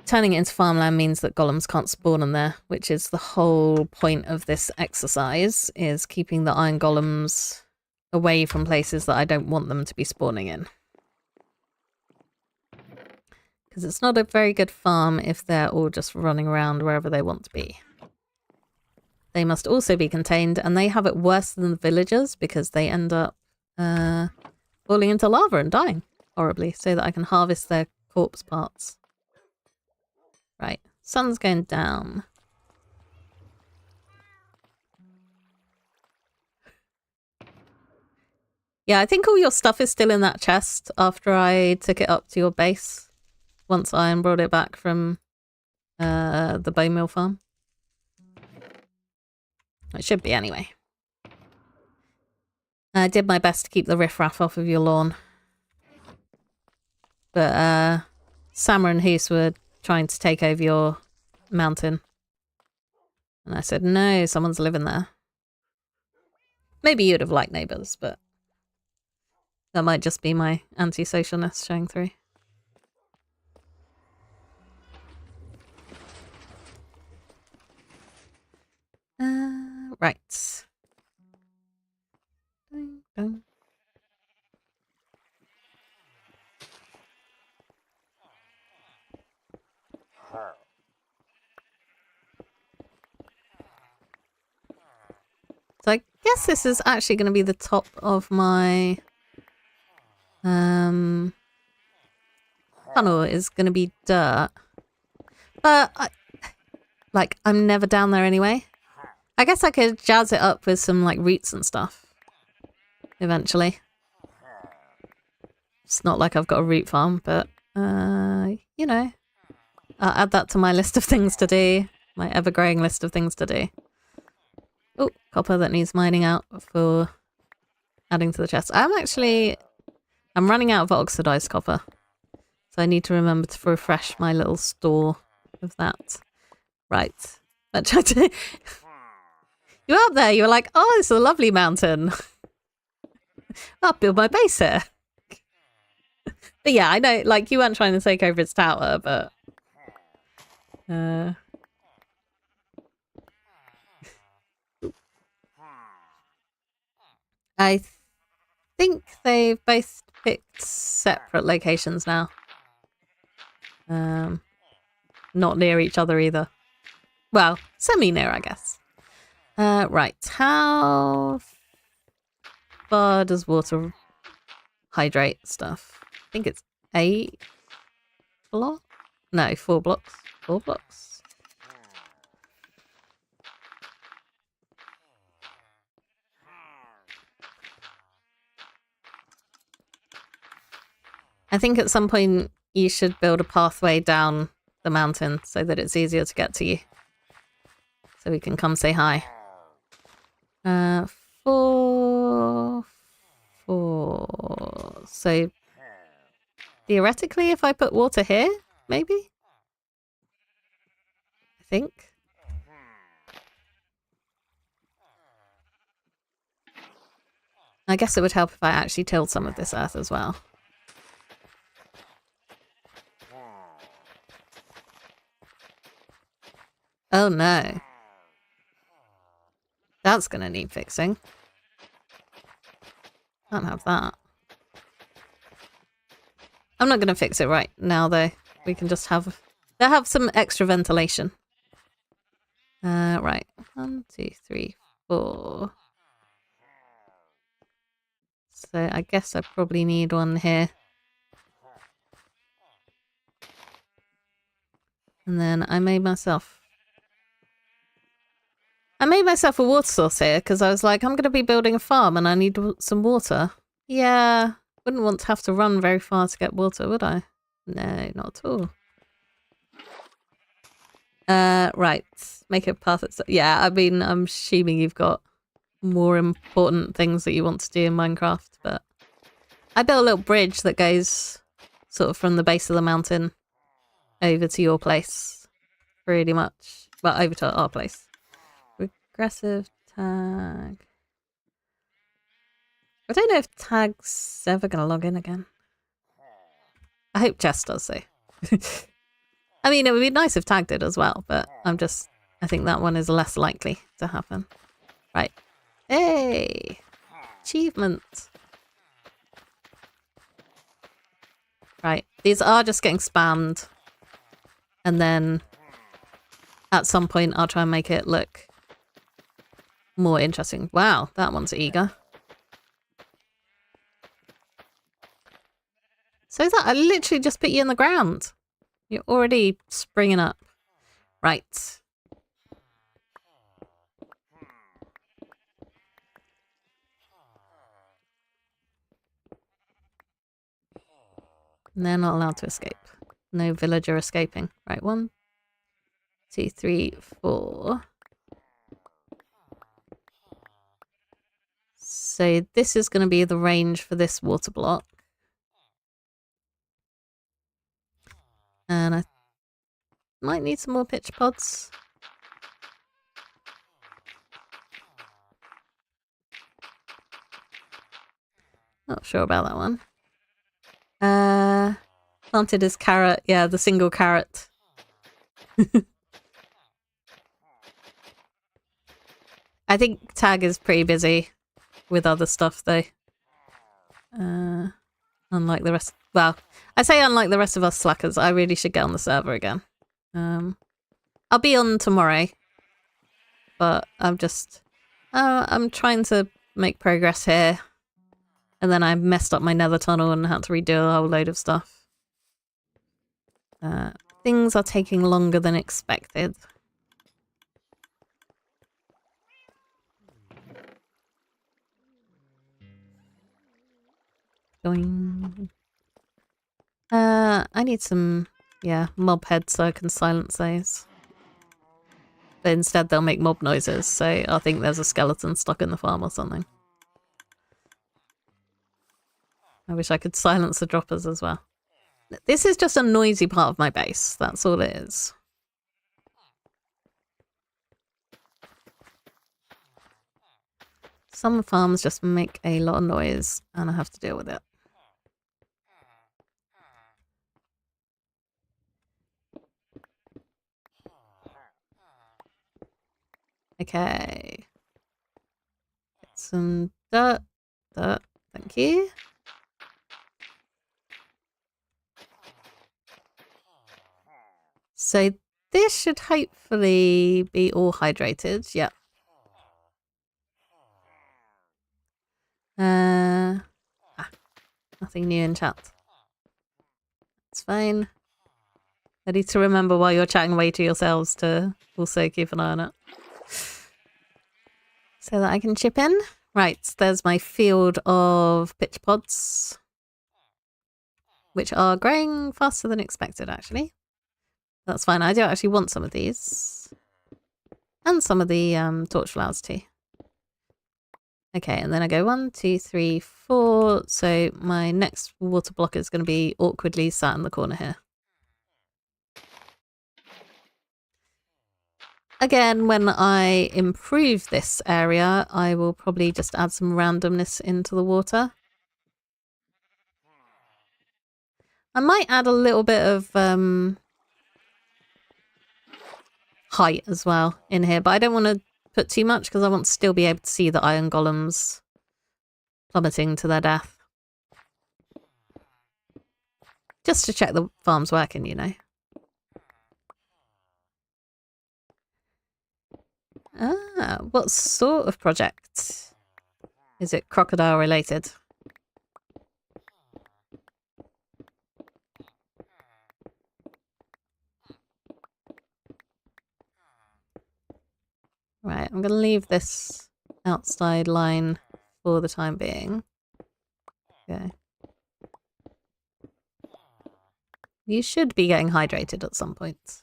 turning it into farmland means that golems can't spawn on there, which is the whole point of this exercise, is keeping the iron golems away from places that I don't want them to be spawning in. Because it's not a very good farm if they're all just running around wherever they want to be. They must also be contained, and they have it worse than the villagers because they end up falling into lava and dying horribly so that I can harvest their corpse parts. Right, sun's going down. Yeah, I think all your stuff is still in that chest after I took it up to your base. Once I brought it back from the bone meal farm. It should be anyway. I did my best to keep the riffraff off of your lawn. But Samra and Hoos were trying to take over your mountain. And I said, no, someone's living there. Maybe you'd have liked neighbours, but that might just be my anti-socialness showing through. Right. Ding, ding. So I guess this is actually going to be the top of my tunnel is going to be dirt. But I'm never down there anyway. I guess I could jazz it up with some like roots and stuff eventually. It's not like I've got a root farm, but you know, I'll add that to my list of things to do, my ever-growing list of things to do. Oh, copper that needs mining out for adding to the chest. I'm running out of oxidized copper, so I need to remember to refresh my little store of that. Right. You were up there, you were like, oh, it's a lovely mountain. I'll build my base here. But yeah, I know, like, you weren't trying to take over its tower, but... I think they've both picked separate locations now. Not near each other either. Well, semi-near, I guess. Right, how far does water hydrate stuff? I think it's 8 blocks? No, 4 blocks. 4 blocks. I think at some point you should build a pathway down the mountain so that it's easier to get to you. So we can come say hi. 4. So theoretically, if I put water here, maybe? I think. I guess it would help if I actually tilled some of this earth as well. Oh no. That's gonna need fixing. Can't have that. I'm not gonna fix it right now though. We can just have... They'll have some extra ventilation. Right. 1, 2, 3, 4. So I guess I probably need one here. And then I made myself a water source here because I was like, I'm going to be building a farm and I need some water. Yeah, wouldn't want to have to run very far to get water, would I? No, not at all. Right. Make a path. Yeah, I mean, I'm assuming you've got more important things that you want to do in Minecraft, but I built a little bridge that goes sort of from the base of the mountain over to your place, pretty much. Well, over to our place. Regressive tag. I don't know if tag's ever going to log in again. I hope Jess does, though. I mean, it would be nice if tag did as well, but I think that one is less likely to happen. Right. Hey! Achievement! Right. These are just getting spammed. And then at some point I'll try and make it look more interesting. Wow, that one's eager. So that I literally just put you in the ground. You're already springing up. Right. And they're not allowed to escape. No villager escaping. Right, 1, 2, 3, 4. So this is going to be the range for this water block. And I might need some more pitch pods. Not sure about that one. Planted as carrot. Yeah, the single carrot. I think Tag is pretty busy with other stuff though. Unlike the rest. Well, I say unlike the rest of us slackers, I really should get on the server again. I'll be on tomorrow, but I'm trying to make progress here. And then I messed up my nether tunnel and had to redo a whole load of stuff. Things are taking longer than expected. Going. I need some, mob heads so I can silence those. But instead they'll make mob noises, so I think there's a skeleton stuck in the farm or something. I wish I could silence the droppers as well. This is just a noisy part of my base, that's all it is. Some farms just make a lot of noise and I have to deal with it. Okay. Get some dirt. Thank you. So this should hopefully be all hydrated. Yep. Nothing new in chat. It's fine. I need to remember while you're chatting away to yourselves to also keep an eye on it. So that I can chip in. Right, there's my field of pitch pods. Which are growing faster than expected, actually. That's fine. I do actually want some of these. And some of the torch flowers too. Okay, and then I go 1, 2, 3, 4. So my next water block is going to be awkwardly sat in the corner here. Again, when I improve this area, I will probably just add some randomness into the water. I might add a little bit of height as well in here, but I don't want to put too much because I want to still be able to see the iron golems plummeting to their death. Just to check the farm's working, you know. Ah, what sort of project? Is it crocodile related? Right, I'm going to leave this outside line for the time being. Okay. You should be getting hydrated at some point.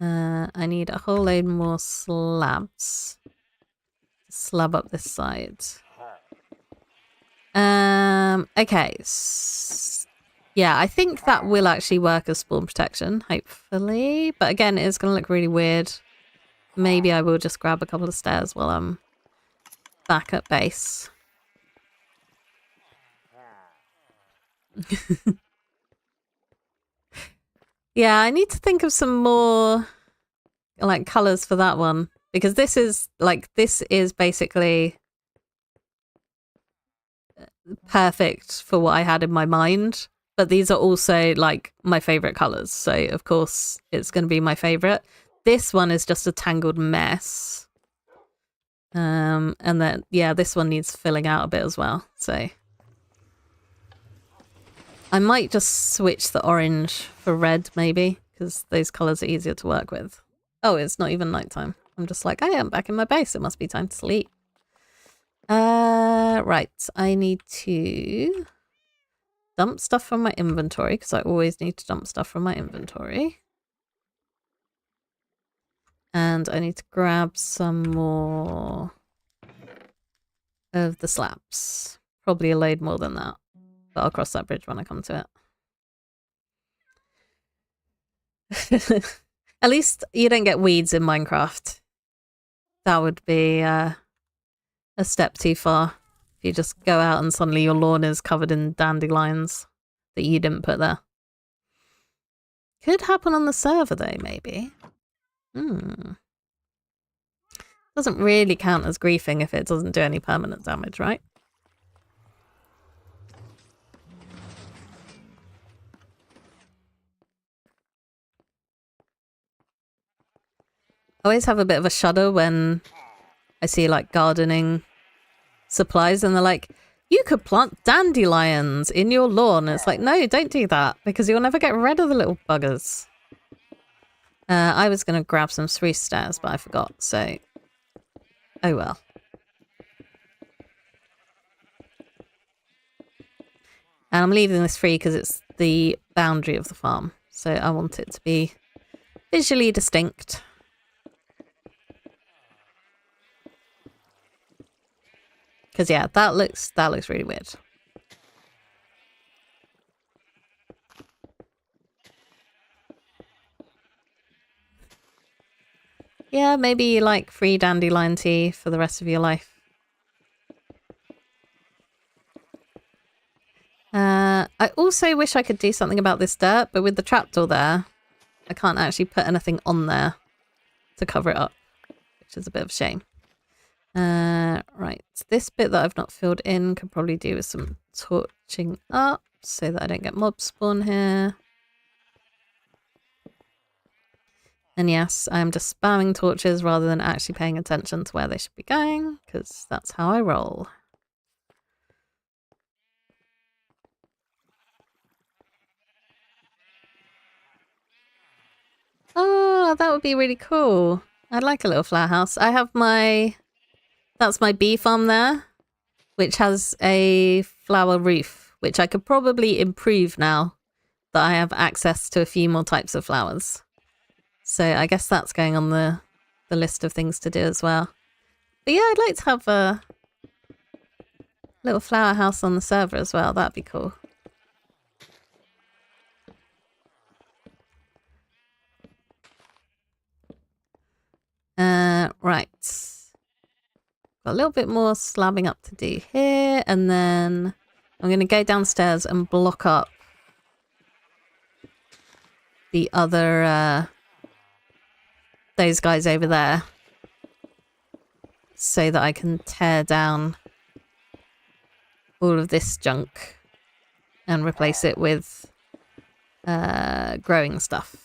I need a whole load more slabs. Slab up this side. Okay. Yeah, I think that will actually work as spawn protection, hopefully. But again, it's going to look really weird. Maybe I will just grab a couple of stairs while I'm back at base. Yeah, I need to think of some more like colors for that one, because this is basically perfect for what I had in my mind, but these are also like my favorite colors, so of course it's going to be my favorite. This one is just a tangled mess, and then yeah, this one needs filling out a bit as well, so I might just switch the orange for red maybe, because those colors are easier to work with. Oh, it's not even nighttime. I'm just like, hey, I'm back in my base, it must be time to sleep. Right, I need to dump stuff from my inventory, because I always need to dump stuff from my inventory. And I need to grab some more of the slabs. Probably a load more than that, but I'll cross that bridge when I come to it. At least you don't get weeds in Minecraft. That would be a step too far. If you just go out and suddenly your lawn is covered in dandelions that you didn't put there. Could happen on the server though, maybe. Doesn't really count as griefing if it doesn't do any permanent damage, right? I always have a bit of a shudder when I see like gardening supplies and they're like, you could plant dandelions in your lawn. It's like, no, don't do that, because you'll never get rid of the little buggers. I was going to grab some 3 stairs, but I forgot, so oh well. And I'm leaving this free because it's the boundary of the farm, so I want it to be visually distinct. Because yeah, that looks really weird. Yeah, maybe like free dandelion tea for the rest of your life. I also wish I could do something about this dirt, but with the trapdoor there, I can't actually put anything on there to cover it up, which is a bit of a shame. Right, this bit that I've not filled in could probably do with some torching up so that I don't get mob spawn here. And yes, I'm just spamming torches rather than actually paying attention to where they should be going, because that's how I roll. Oh, that would be really cool. I'd like a little flower house. I have that's my bee farm there, which has a flower roof, which I could probably improve now that I have access to a few more types of flowers. So I guess that's going on the list of things to do as well. But yeah, I'd like to have a little flower house on the server as well. That'd be cool. Right. Got a little bit more slabbing up to do here, and then I'm going to go downstairs and block up the other, those guys over there, so that I can tear down all of this junk and replace it with growing stuff.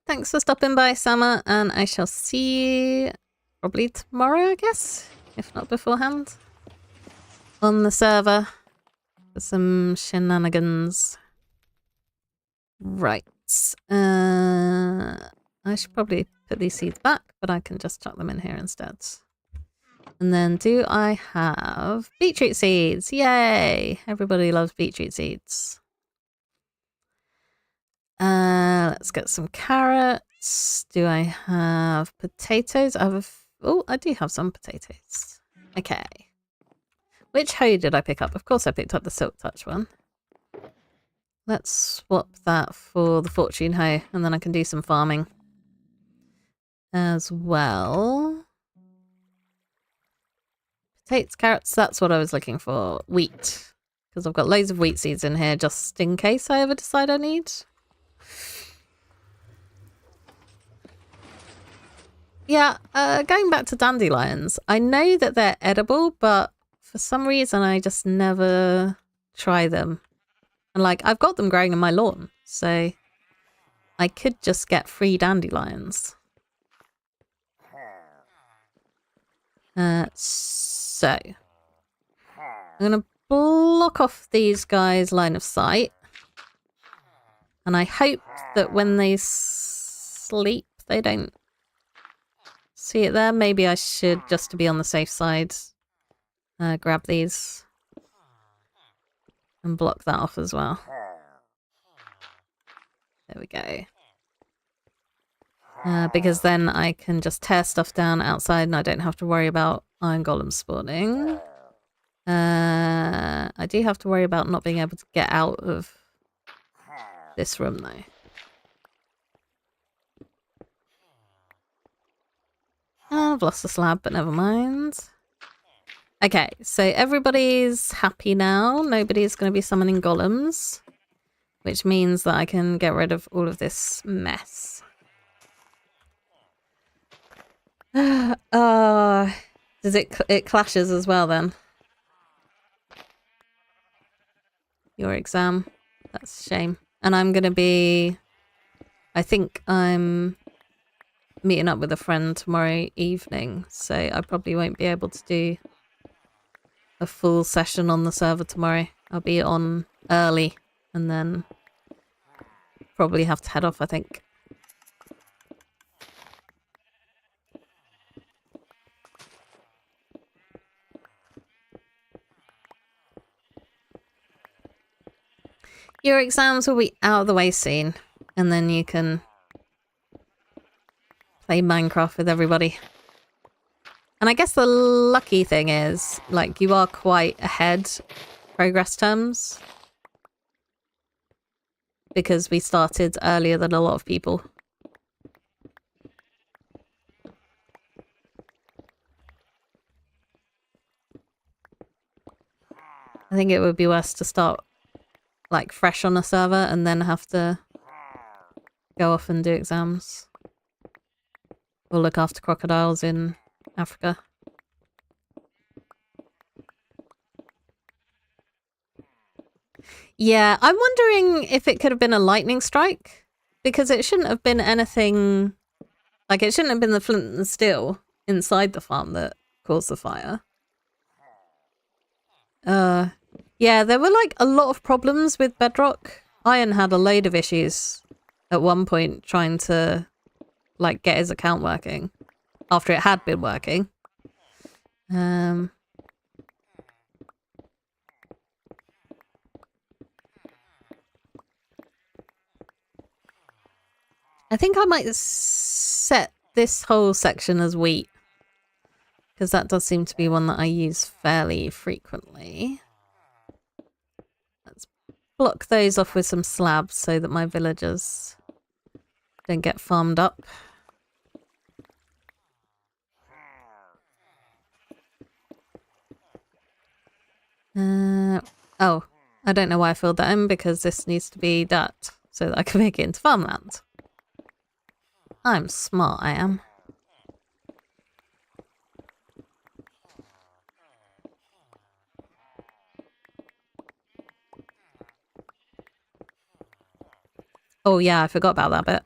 Thanks for stopping by, Summer, and I shall see you probably tomorrow, I guess, if not beforehand, on the server for some shenanigans. Right. I should probably put these seeds back, but I can just chuck them in here instead. And then do I have beetroot seeds? Yay! Everybody loves beetroot seeds. Let's get some carrots. Do I have potatoes? I do have some potatoes. Okay. Which hoe did I pick up? Of course I picked up the Silk Touch one. Let's swap that for the Fortune hoe, and then I can do some farming as well. Potatoes, carrots, that's what I was looking for. Wheat. Because I've got loads of wheat seeds in here just in case I ever decide I need. Yeah, going back to dandelions, I know that they're edible, but for some reason I just never try them. And like, I've got them growing in my lawn, so I could just get free dandelions. So I'm going to block off these guys' line of sight. And I hope that when they sleep, they don't see it there. Maybe I should, just to be on the safe side, grab these and block that off as well. There we go. Because then I can just tear stuff down outside and I don't have to worry about iron golems spawning. I do have to worry about not being able to get out of this room though. I've lost the slab, but never mind. Okay, so everybody's happy now. Nobody's going to be summoning golems, which means that I can get rid of all of this mess. Does it clashes as well then? Your exam. That's a shame. And I'm going to be... I think I'm meeting up with a friend tomorrow evening, so I probably won't be able to do a full session on the server tomorrow. I'll be on early and then probably have to head off, I think. Your exams will be out of the way soon, and then you can play Minecraft with everybody. And I guess the lucky thing is, like, you are quite ahead progress terms, because we started earlier than a lot of people. I think it would be worse to start like fresh on a server and then have to go off and do exams. Or look after crocodiles in Africa. Yeah, I'm wondering if it could have been a lightning strike. Because it shouldn't have been anything... Like, it shouldn't have been the flint and steel inside the farm that caused the fire. Yeah, there were like a lot of problems with Bedrock. Iron had a load of issues at one point trying to like get his account working after it had been working. I think I might set this whole section as wheat, because that does seem to be one that I use fairly frequently. Let's block those off with some slabs so that my villagers don't get farmed up. Oh, I don't know why I filled that in, because this needs to be dirt so that I can make it into farmland. I'm smart, I am. Oh yeah, I forgot about that bit.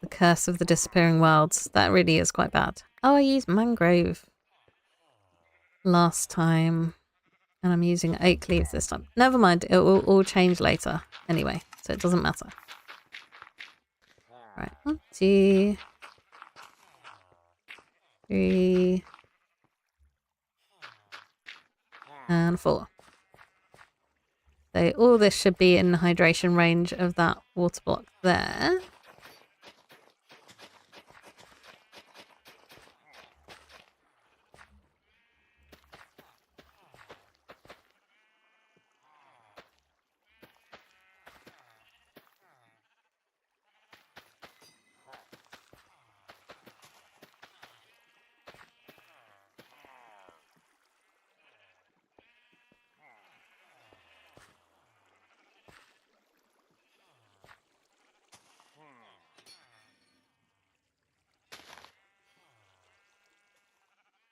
The curse of the disappearing worlds. That really is quite bad. Oh, I used mangrove last time. And I'm using oak leaves this time. Never mind, it will all change later. Anyway, so it doesn't matter. Right, 1, 2... 3 and 4. So all this should be in the hydration range of that water block there.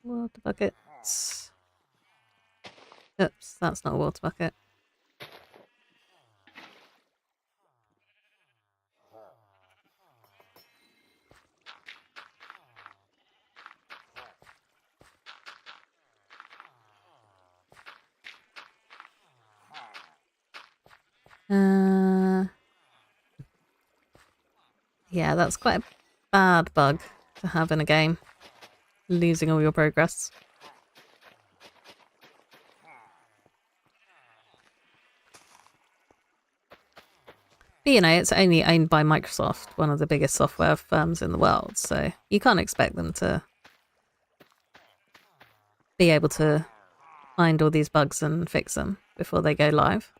Water buckets. Oops, that's not a water bucket. Yeah, that's quite a bad bug to have in a game. Losing all your progress. But you know, it's only owned by Microsoft, one of the biggest software firms in the world, so you can't expect them to be able to find all these bugs and fix them before they go live.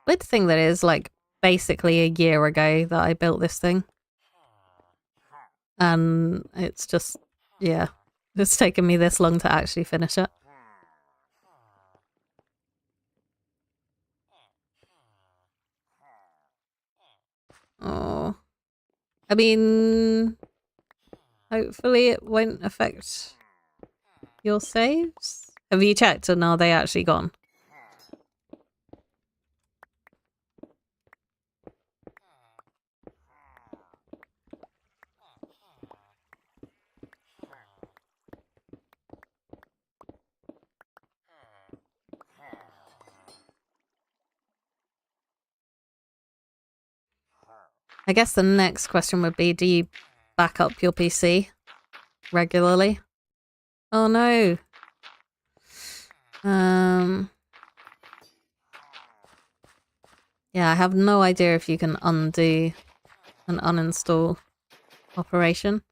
Weird thing that is like basically a year ago that I built this thing. And it's just, yeah, it's taken me this long to actually finish it. Oh, I mean, hopefully it won't affect your saves. Have you checked and are they actually gone? I guess the next question would be, do you back up your PC regularly? Oh no. Yeah, I have no idea if you can undo an uninstall operation.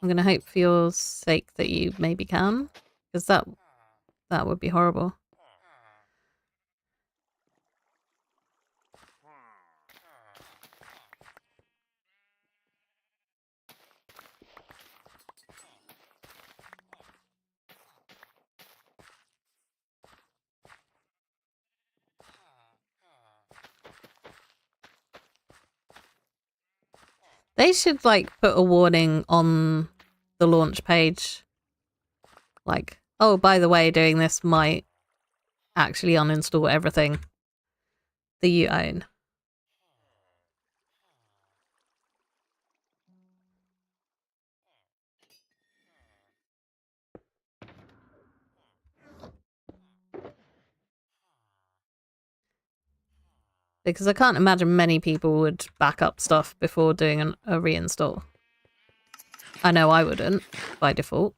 I'm gonna hope for your sake that you maybe can, because that would be horrible. They should like put a warning on the launch page. Like, oh, by the way, doing this might actually uninstall everything that you own. Because I can't imagine many people would back up stuff before doing a reinstall. I know I wouldn't, by default.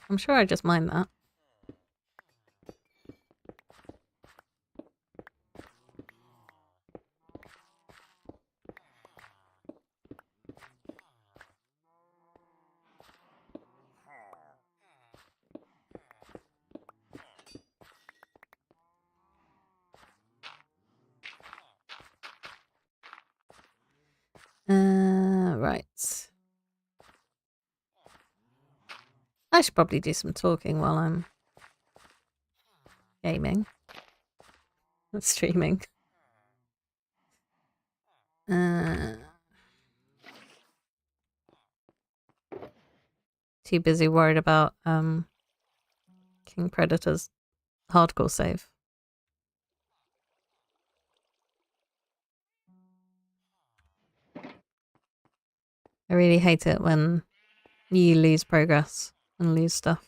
I'm sure I just mined that. Right. I should probably do some talking while I'm gaming. Streaming. Too busy worried about King Predator's hardcore save. I really hate it when you lose progress and lose stuff.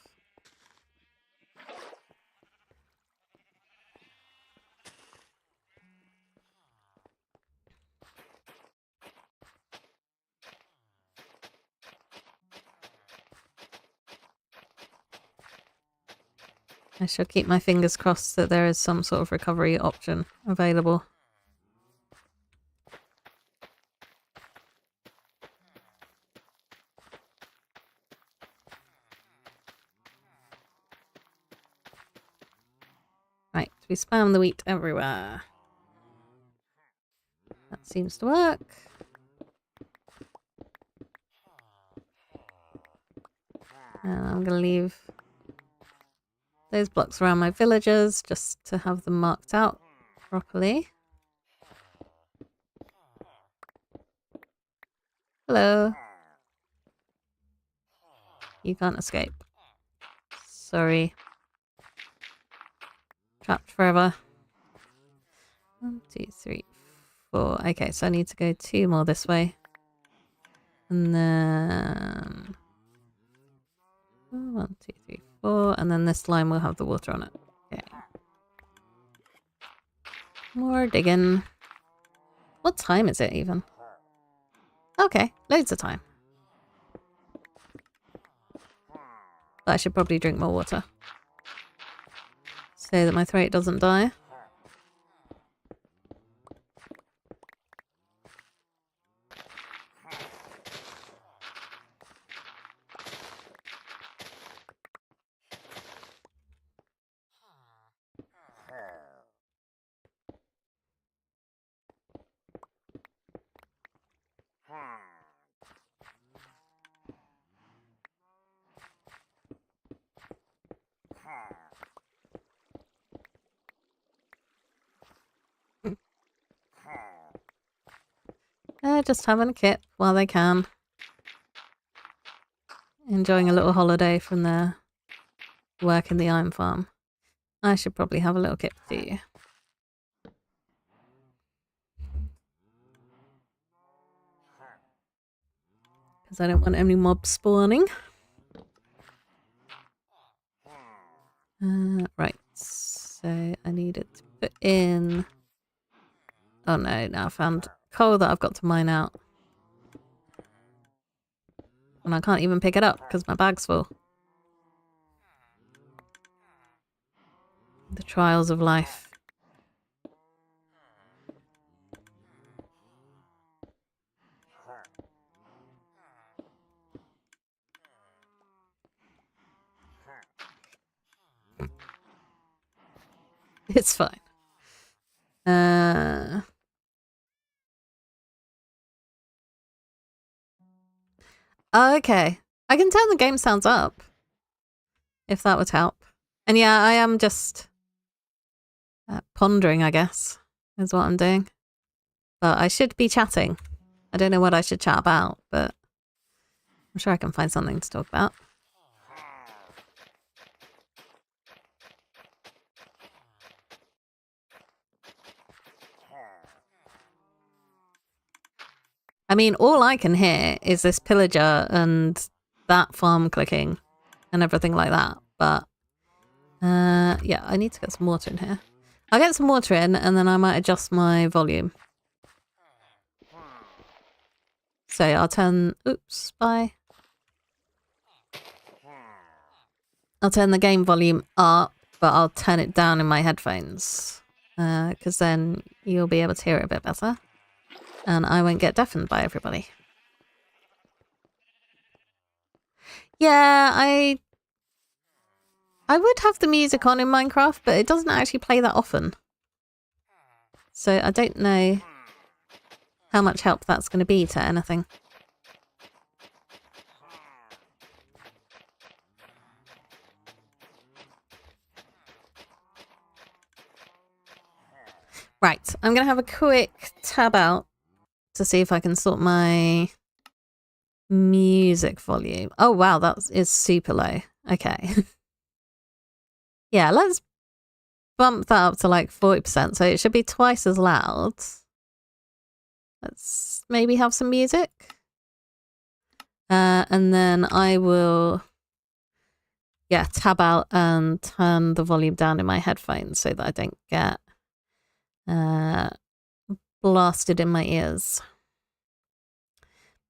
I shall keep my fingers crossed that there is some sort of recovery option available. Right, we spam the wheat everywhere. That seems to work. And I'm going to leave those blocks around my villagers just to have them marked out properly. Hello. You can't escape. Sorry. Trapped forever. 1, 2, 3, 4. Okay, so I need to go 2 more this way. And then 1, 2, 3, 4. And then this line will have the water on it. Okay. More digging. What time is it even? Okay, loads of time. But I should probably drink more water. So that my throat doesn't die. Just having a kip while they can. Enjoying a little holiday from their work in the iron farm. I should probably have a little kip too. Because I don't want any mobs spawning. Right, so I needed to put in... Oh no, now I found coal that I've got to mine out. And I can't even pick it up because my bag's full. The trials of life. It's fine. Okay. I can turn the game sounds up. If that would help. And yeah, I am just pondering, I guess, is what I'm doing. But I should be chatting. I don't know what I should chat about, but I'm sure I can find something to talk about. I mean, all I can hear is this pillager and that farm clicking and everything like that. But yeah, I need to get some water in here. I'll get some water in and then I might adjust my volume. So I'll turn... Oops, bye. I'll turn the game volume up, but I'll turn it down in my headphones. Because then you'll be able to hear it a bit better. And I won't get deafened by everybody. Yeah, I would have the music on in Minecraft, but it doesn't actually play that often. So I don't know how much help that's going to be to anything. Right, I'm going to have a quick tab out to see if I can sort my music volume. Oh wow, that is super low. Okay. Yeah, let's bump that up to like 40%, so it should be twice as loud. Let's maybe have some music. And then I will, yeah, tab out and turn the volume down in my headphones so that I don't get blasted in my ears.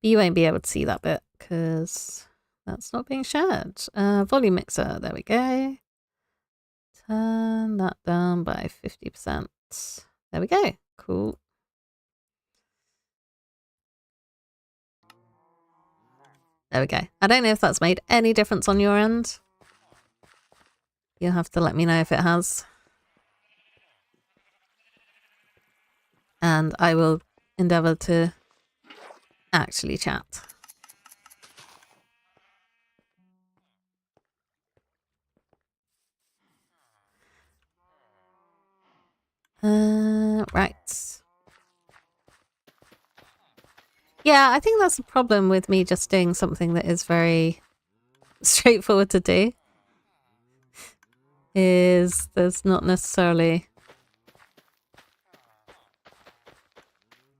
You won't be able to see that bit because that's not being shared. Volume mixer, there we go. Turn that down by 50%. There we go. Cool. There we go. I don't know if that's made any difference on your end. You'll have to let me know if it has. And I will endeavour to actually chat. Right. Yeah, I think that's the problem with me just doing something that is very straightforward to do. Is there's not necessarily...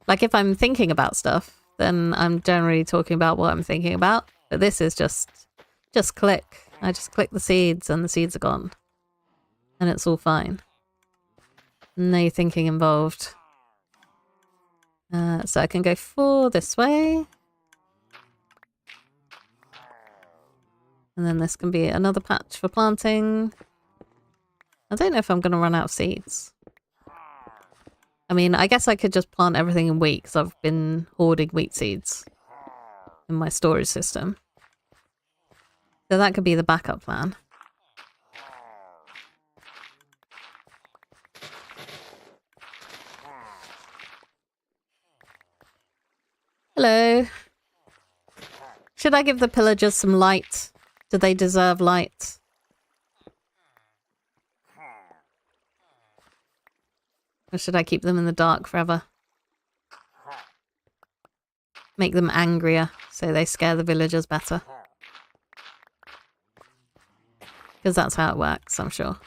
Like if I'm thinking about stuff, then I'm generally talking about what I'm thinking about. But this is just click. I just click the seeds and the seeds are gone. And it's all fine. No thinking involved. So I can go 4 this way. And then this can be another patch for planting. I don't know if I'm going to run out of seeds. I mean, I guess I could just plant everything in wheat because I've been hoarding wheat seeds in my storage system. So that could be the backup plan. Hello. Should I give the pillagers some light? Do they deserve light? Or should I keep them in the dark forever? Make them angrier so they scare the villagers better. Because that's how it works, I'm sure.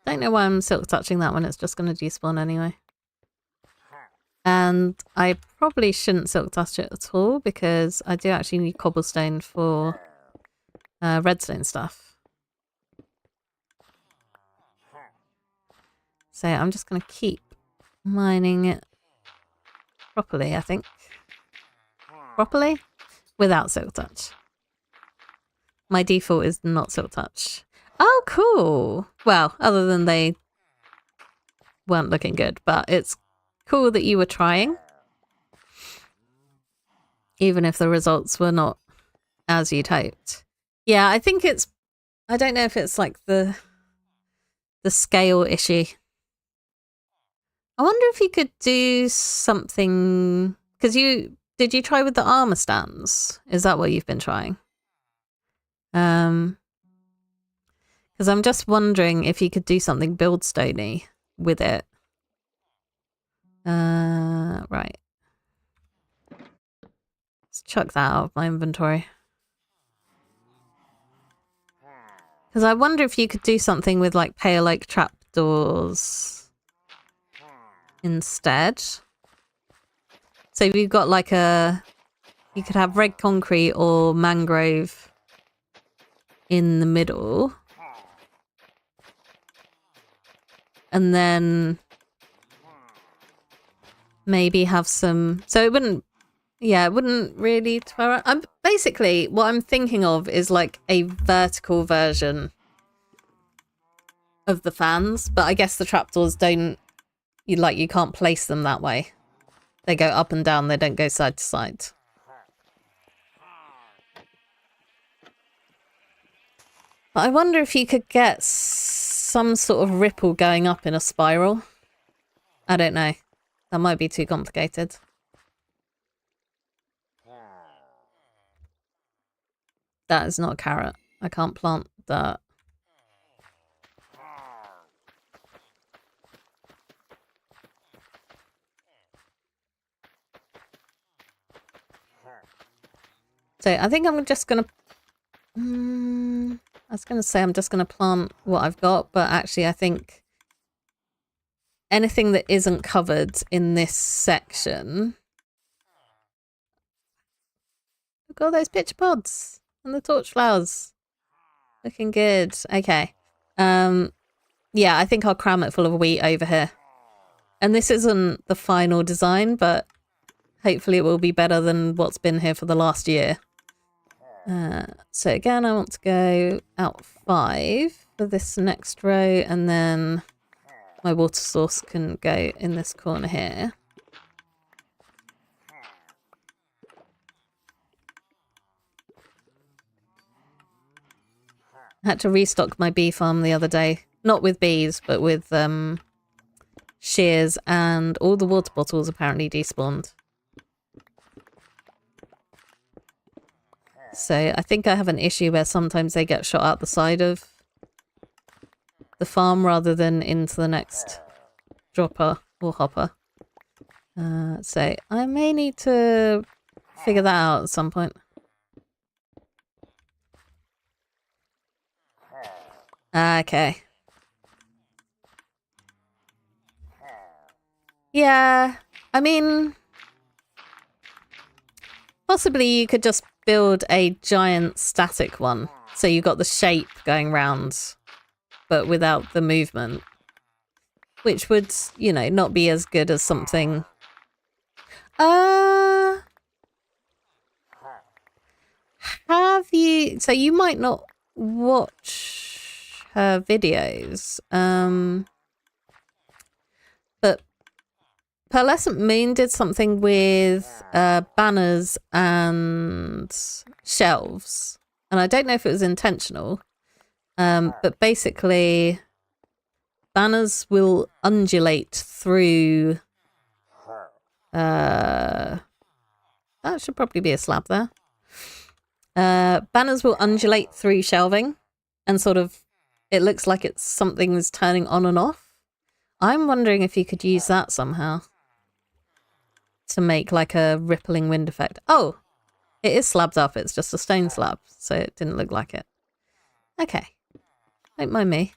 Don't know why I'm silk touching that one, it's just going to despawn anyway. And I probably shouldn't silk touch it at all because I do actually need cobblestone for redstone stuff. So I'm just going to keep mining it properly, I think. Properly? Without silk touch. My default is not silk touch. Oh, cool. Well, other than they weren't looking good, but it's cool that you were trying. Even if the results were not as you'd hoped. Yeah, I think it's... I don't know if it's like the scale issue. I wonder if you could do something... Because did you try with the armor stands? Is that what you've been trying? Because I'm just wondering if you could do something buildstone-y with it. Right. Let's chuck that out of my inventory. Because I wonder if you could do something with like pale oak trapdoors instead. So if you've got like you could have red concrete or mangrove in the middle. and then maybe have some... So it wouldn't... Yeah, it wouldn't really... Basically, what I'm thinking of is like a vertical version of the fans, but I guess the trapdoors don't... You can't place them that way. They go up and down, they don't go side to side. But I wonder if you could get some sort of ripple going up in a spiral. I don't know. That might be too complicated. That is not a carrot. I can't plant that. So I think I'm just going to... I was going to say I'm just going to plant what I've got, but actually I think anything that isn't covered in this section... Look at all those pitch pods and the torch flowers. Looking good. Okay. Yeah, I think I'll cram it full of wheat over here. And this isn't the final design, but hopefully it will be better than what's been here for the last year. So again, I want to go out 5 for this next row, and then my water source can go in this corner here. I had to restock my bee farm the other day. Not with bees, but with shears, and all the water bottles apparently despawned. So I think I have an issue where sometimes they get shot out the side of the farm rather than into the next dropper or hopper. So I may need to figure that out at some point. Okay. Yeah, I mean, possibly you could just build a giant static one. So you got the shape going round, but without the movement. Which would, you know, not be as good as something... Have you... So you might not watch her videos. But Pearlescent Moon did something with banners and shelves. And I don't know if it was intentional. But basically, banners will undulate through... that should probably be a slab there. Banners will undulate through shelving. And sort of, it looks like it's something's turning on and off. I'm wondering if you could use that somehow. To make like a rippling wind effect. Oh, it is slabbed up. It's just a stone slab. So it didn't look like it. Okay. Don't mind me.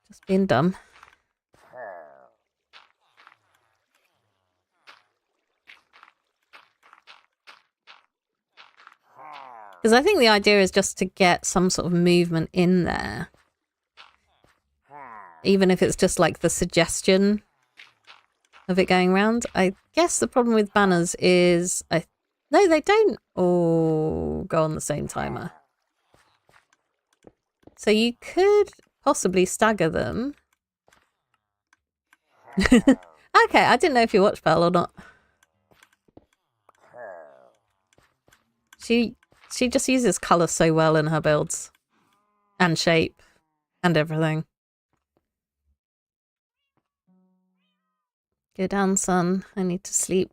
Just being dumb. Because I think the idea is just to get some sort of movement in there. Even if it's just like the suggestion of it going around. I guess the problem with banners is... No, they don't all go on the same timer. So you could possibly stagger them. Okay, I didn't know if you watched Pearl or not. She just uses colour so well in her builds. And shape. And everything. Go down, son. I need to sleep.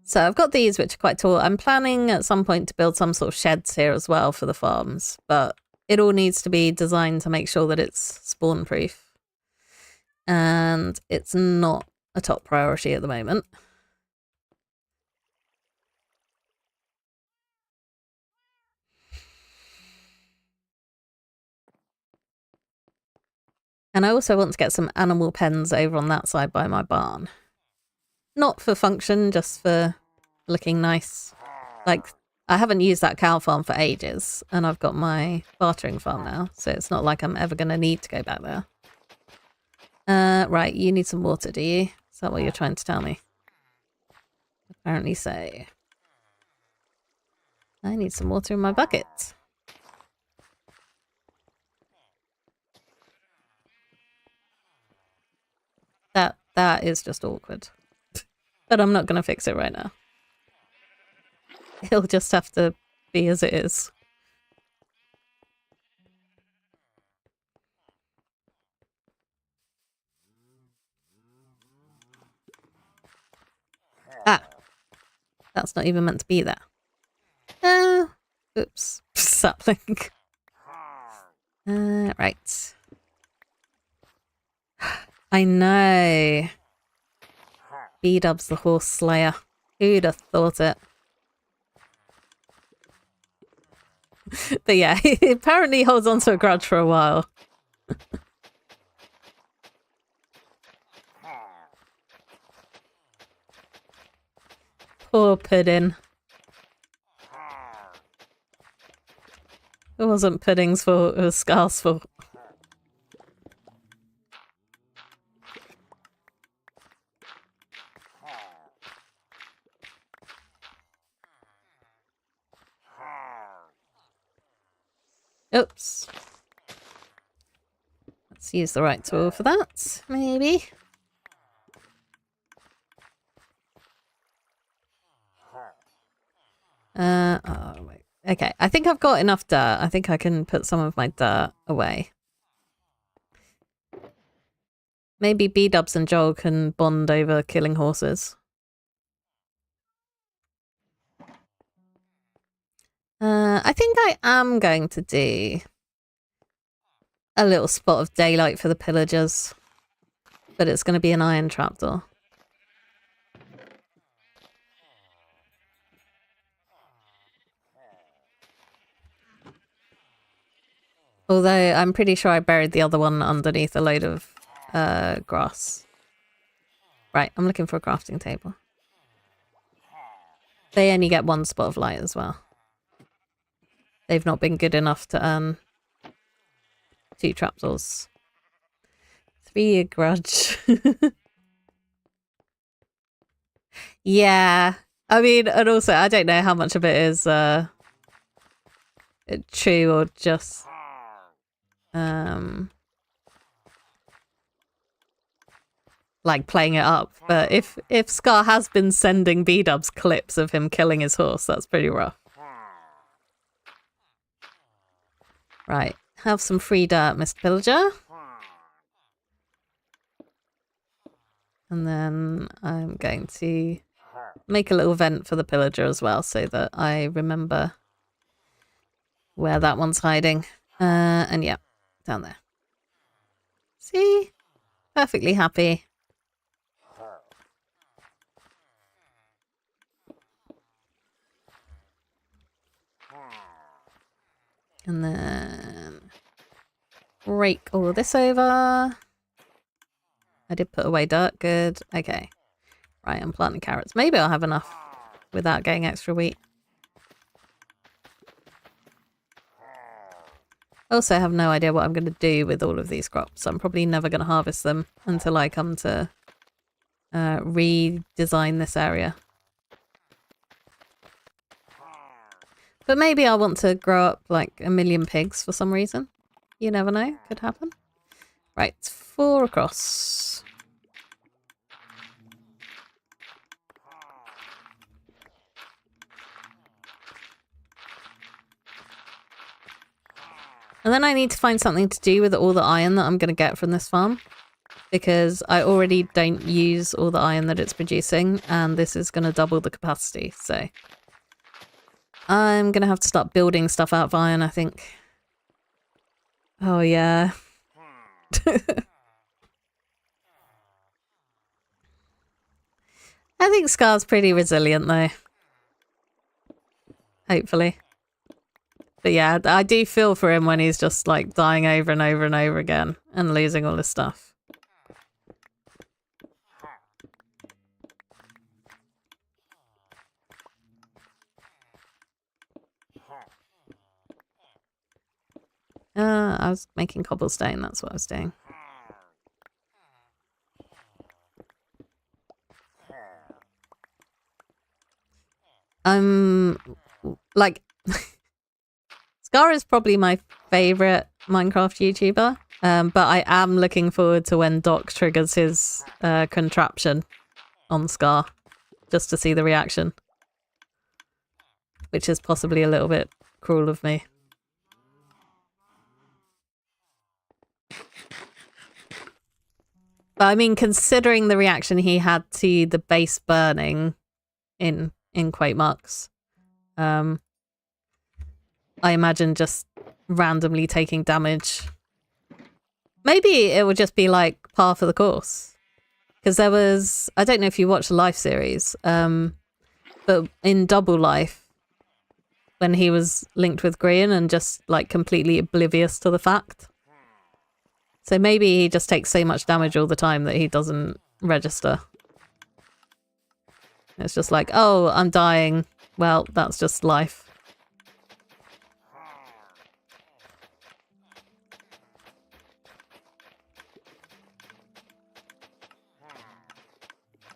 So I've got these, which are quite tall. I'm planning at some point to build some sort of sheds here as well for the farms. But it all needs to be designed to make sure that it's spawn proof. And it's not a top priority at the moment. And I also want to get some animal pens over on that side by my barn. Not for function, just for looking nice. Like I haven't used that cow farm for ages, and I've got my bartering farm now, so it's not like I'm ever going to need to go back there. Right, you need some water, do you? Is that what you're trying to tell me? Apparently so. I need some water in my bucket. That is just awkward. But I'm not going to fix it right now. It'll just have to be as it is. Ah! That's not even meant to be there. Oops. Sapling. Right. I know. B-Dub's the horse slayer. Who'd have thought it? But yeah, he apparently holds on to a grudge for a while. Poor Pudding. It wasn't Pudding's fault, it was Scar's fault. Oops. Let's use the right tool for that, maybe. Oh, wait. Okay, I think I've got enough dirt. I think I can put some of my dirt away. Maybe B-Dubs and Joel can bond over killing horses. I think I am going to do a little spot of daylight for the pillagers. But it's going to be an iron trapdoor. Although I'm pretty sure I buried the other one underneath a load of grass. Right, I'm looking for a crafting table. They only get one spot of light as well. They've not been good enough to earn 2 trapdoors. 3-year grudge. Yeah. I mean, and also, I don't know how much of it is true or just... like playing it up. But if Scar has been sending B-Dubs clips of him killing his horse, that's pretty rough. Right. Have some free dirt, Mr. Pillager. And then I'm going to make a little vent for the pillager as well so that I remember where that one's hiding. And yeah, down there. See? Perfectly happy. And then rake all of this over. I did put away dirt. Good. Okay. Right, I'm planting carrots. Maybe I'll have enough without getting extra wheat. Also, I have no idea what I'm going to do with all of these crops. I'm probably never going to harvest them until I come to redesign this area. But maybe I'll want to grow up like 1 million pigs for some reason. You never know. Could happen. Right, 4 across. And then I need to find something to do with all the iron that I'm going to get from this farm. Because I already don't use all the iron that it's producing. And this is going to double the capacity. So I'm going to have to start building stuff out of iron, I think. Oh, yeah. I think Scar's pretty resilient, though. Hopefully. But yeah, I do feel for him when he's just like dying over and over and over again and losing all his stuff. I was making cobblestone, that's what I was doing. Like, Scar is probably my favourite Minecraft YouTuber, but I am looking forward to when Doc triggers his contraption on Scar, just to see the reaction. Which is possibly a little bit cruel of me. But I mean, considering the reaction he had to the base burning in Quake Marks, I imagine just randomly taking damage. Maybe it would just be like par for the course. Because there was, I don't know if you watched the Life series, but in Double Life, when he was linked with Grian and just like completely oblivious to the fact. So maybe he just takes so much damage all the time that he doesn't register. It's just like, oh, I'm dying. Well, that's just life.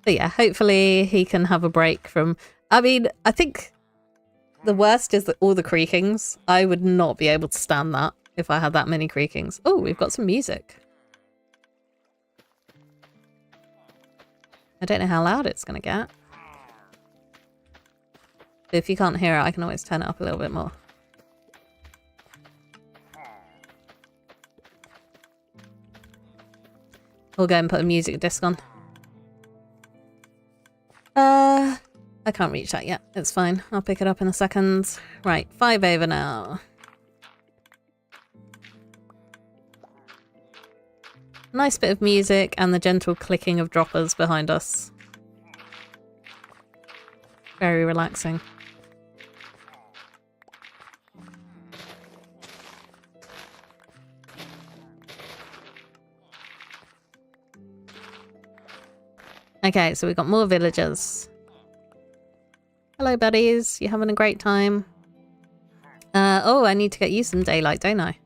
But yeah, hopefully he can have a break from... I mean, I think the worst is that all the creakings. I would not be able to stand that if I had that many creakings. Oh, we've got some music. I don't know how loud it's going to get. But if you can't hear it, I can always turn it up a little bit more. We'll go and put a music disc on. I can't reach that yet. It's fine. I'll pick it up in a second. Right, 5 over now. Nice bit of music and the gentle clicking of droppers behind us. Very relaxing. Okay, so we've got more villagers. Hello, buddies. You having a great time? Oh, I need to get you some daylight, don't I?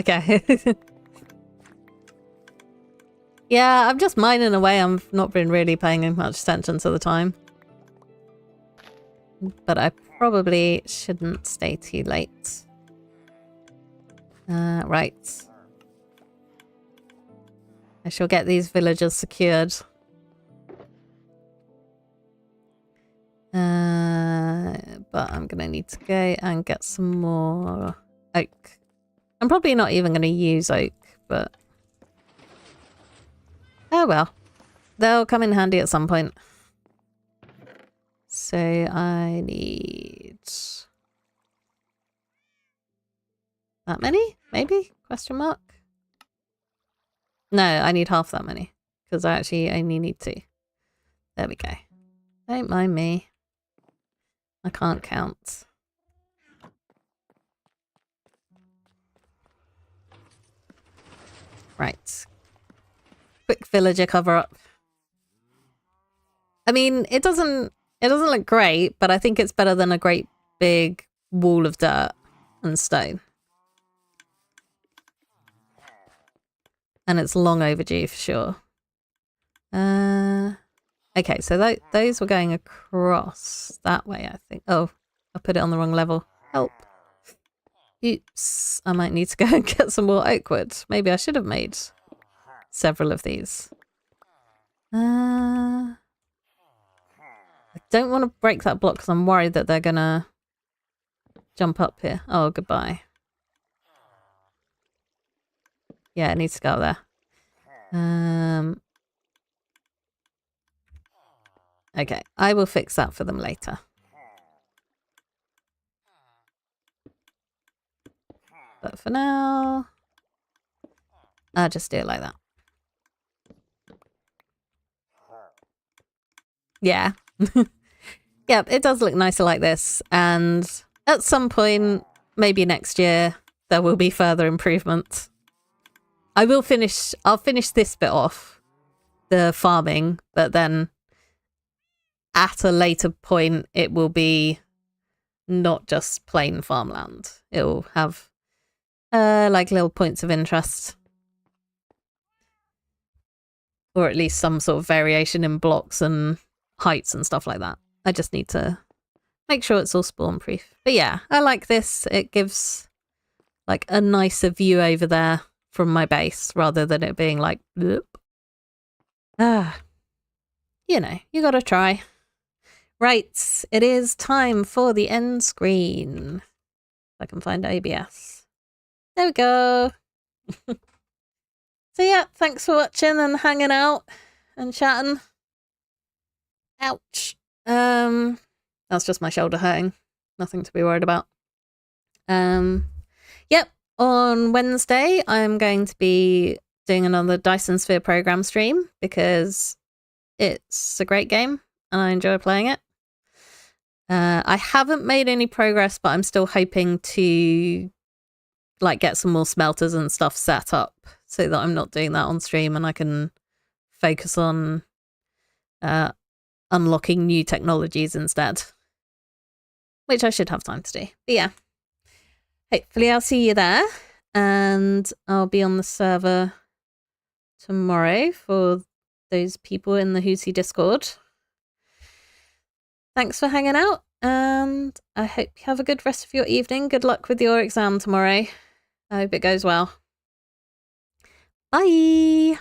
Okay. Yeah, I'm just mining away. I've not been really paying much attention to the time. But I probably shouldn't stay too late. Right. I shall get these villagers secured. But I'm gonna need to go and get some more oak. I'm probably not even gonna use oak, but... oh well. They'll come in handy at some point. So I need... that many? Maybe? Question mark? No, I need half that many. Because I actually only need 2. There we go. Don't mind me. I can't count. Right. Quick villager cover up. I mean, it doesn't look great, but I think it's better than a great big wall of dirt and stone. And it's long overdue for sure. Okay, so those were going across that way, I think. Oh, I put it on the wrong level. Help. Oops. I might need to go and get some more oak wood. Maybe I should have made several of these. I don't want to break that block because I'm worried that they're gonna jump up here. Oh, goodbye. Yeah, it needs to go up there. Okay, I will fix that for them later. But for now, I'll just do it like that. Yeah. Yeah, it does look nicer like this. And at some point, maybe next year, there will be further improvements. I'll finish this bit off, the farming, but then at a later point it will be not just plain farmland. It'll have like little points of interest. Or at least some sort of variation in blocks and heights and stuff like that. I just need to make sure it's all spawn proof. But yeah, I like this. It gives like a nicer view over there from my base rather than it being like bloop. You know, you gotta try. Right, it is time for the end screen. If I can find ABS. There we go. So yeah, thanks for watching and hanging out and chatting. Ouch. That's just my shoulder hurting. Nothing to be worried about. Yep, on Wednesday I'm going to be doing another Dyson Sphere program stream because it's a great game and I enjoy playing it. I haven't made any progress, but I'm still hoping to like get some more smelters and stuff set up so that I'm not doing that on stream and I can focus on unlocking new technologies instead, which I should have time to do. But yeah, hopefully I'll see you there and I'll be on the server tomorrow for those people in the Hoosie Discord. Thanks for hanging out and I hope you have a good rest of your evening. Good luck with your exam tomorrow. I hope it goes well. Bye.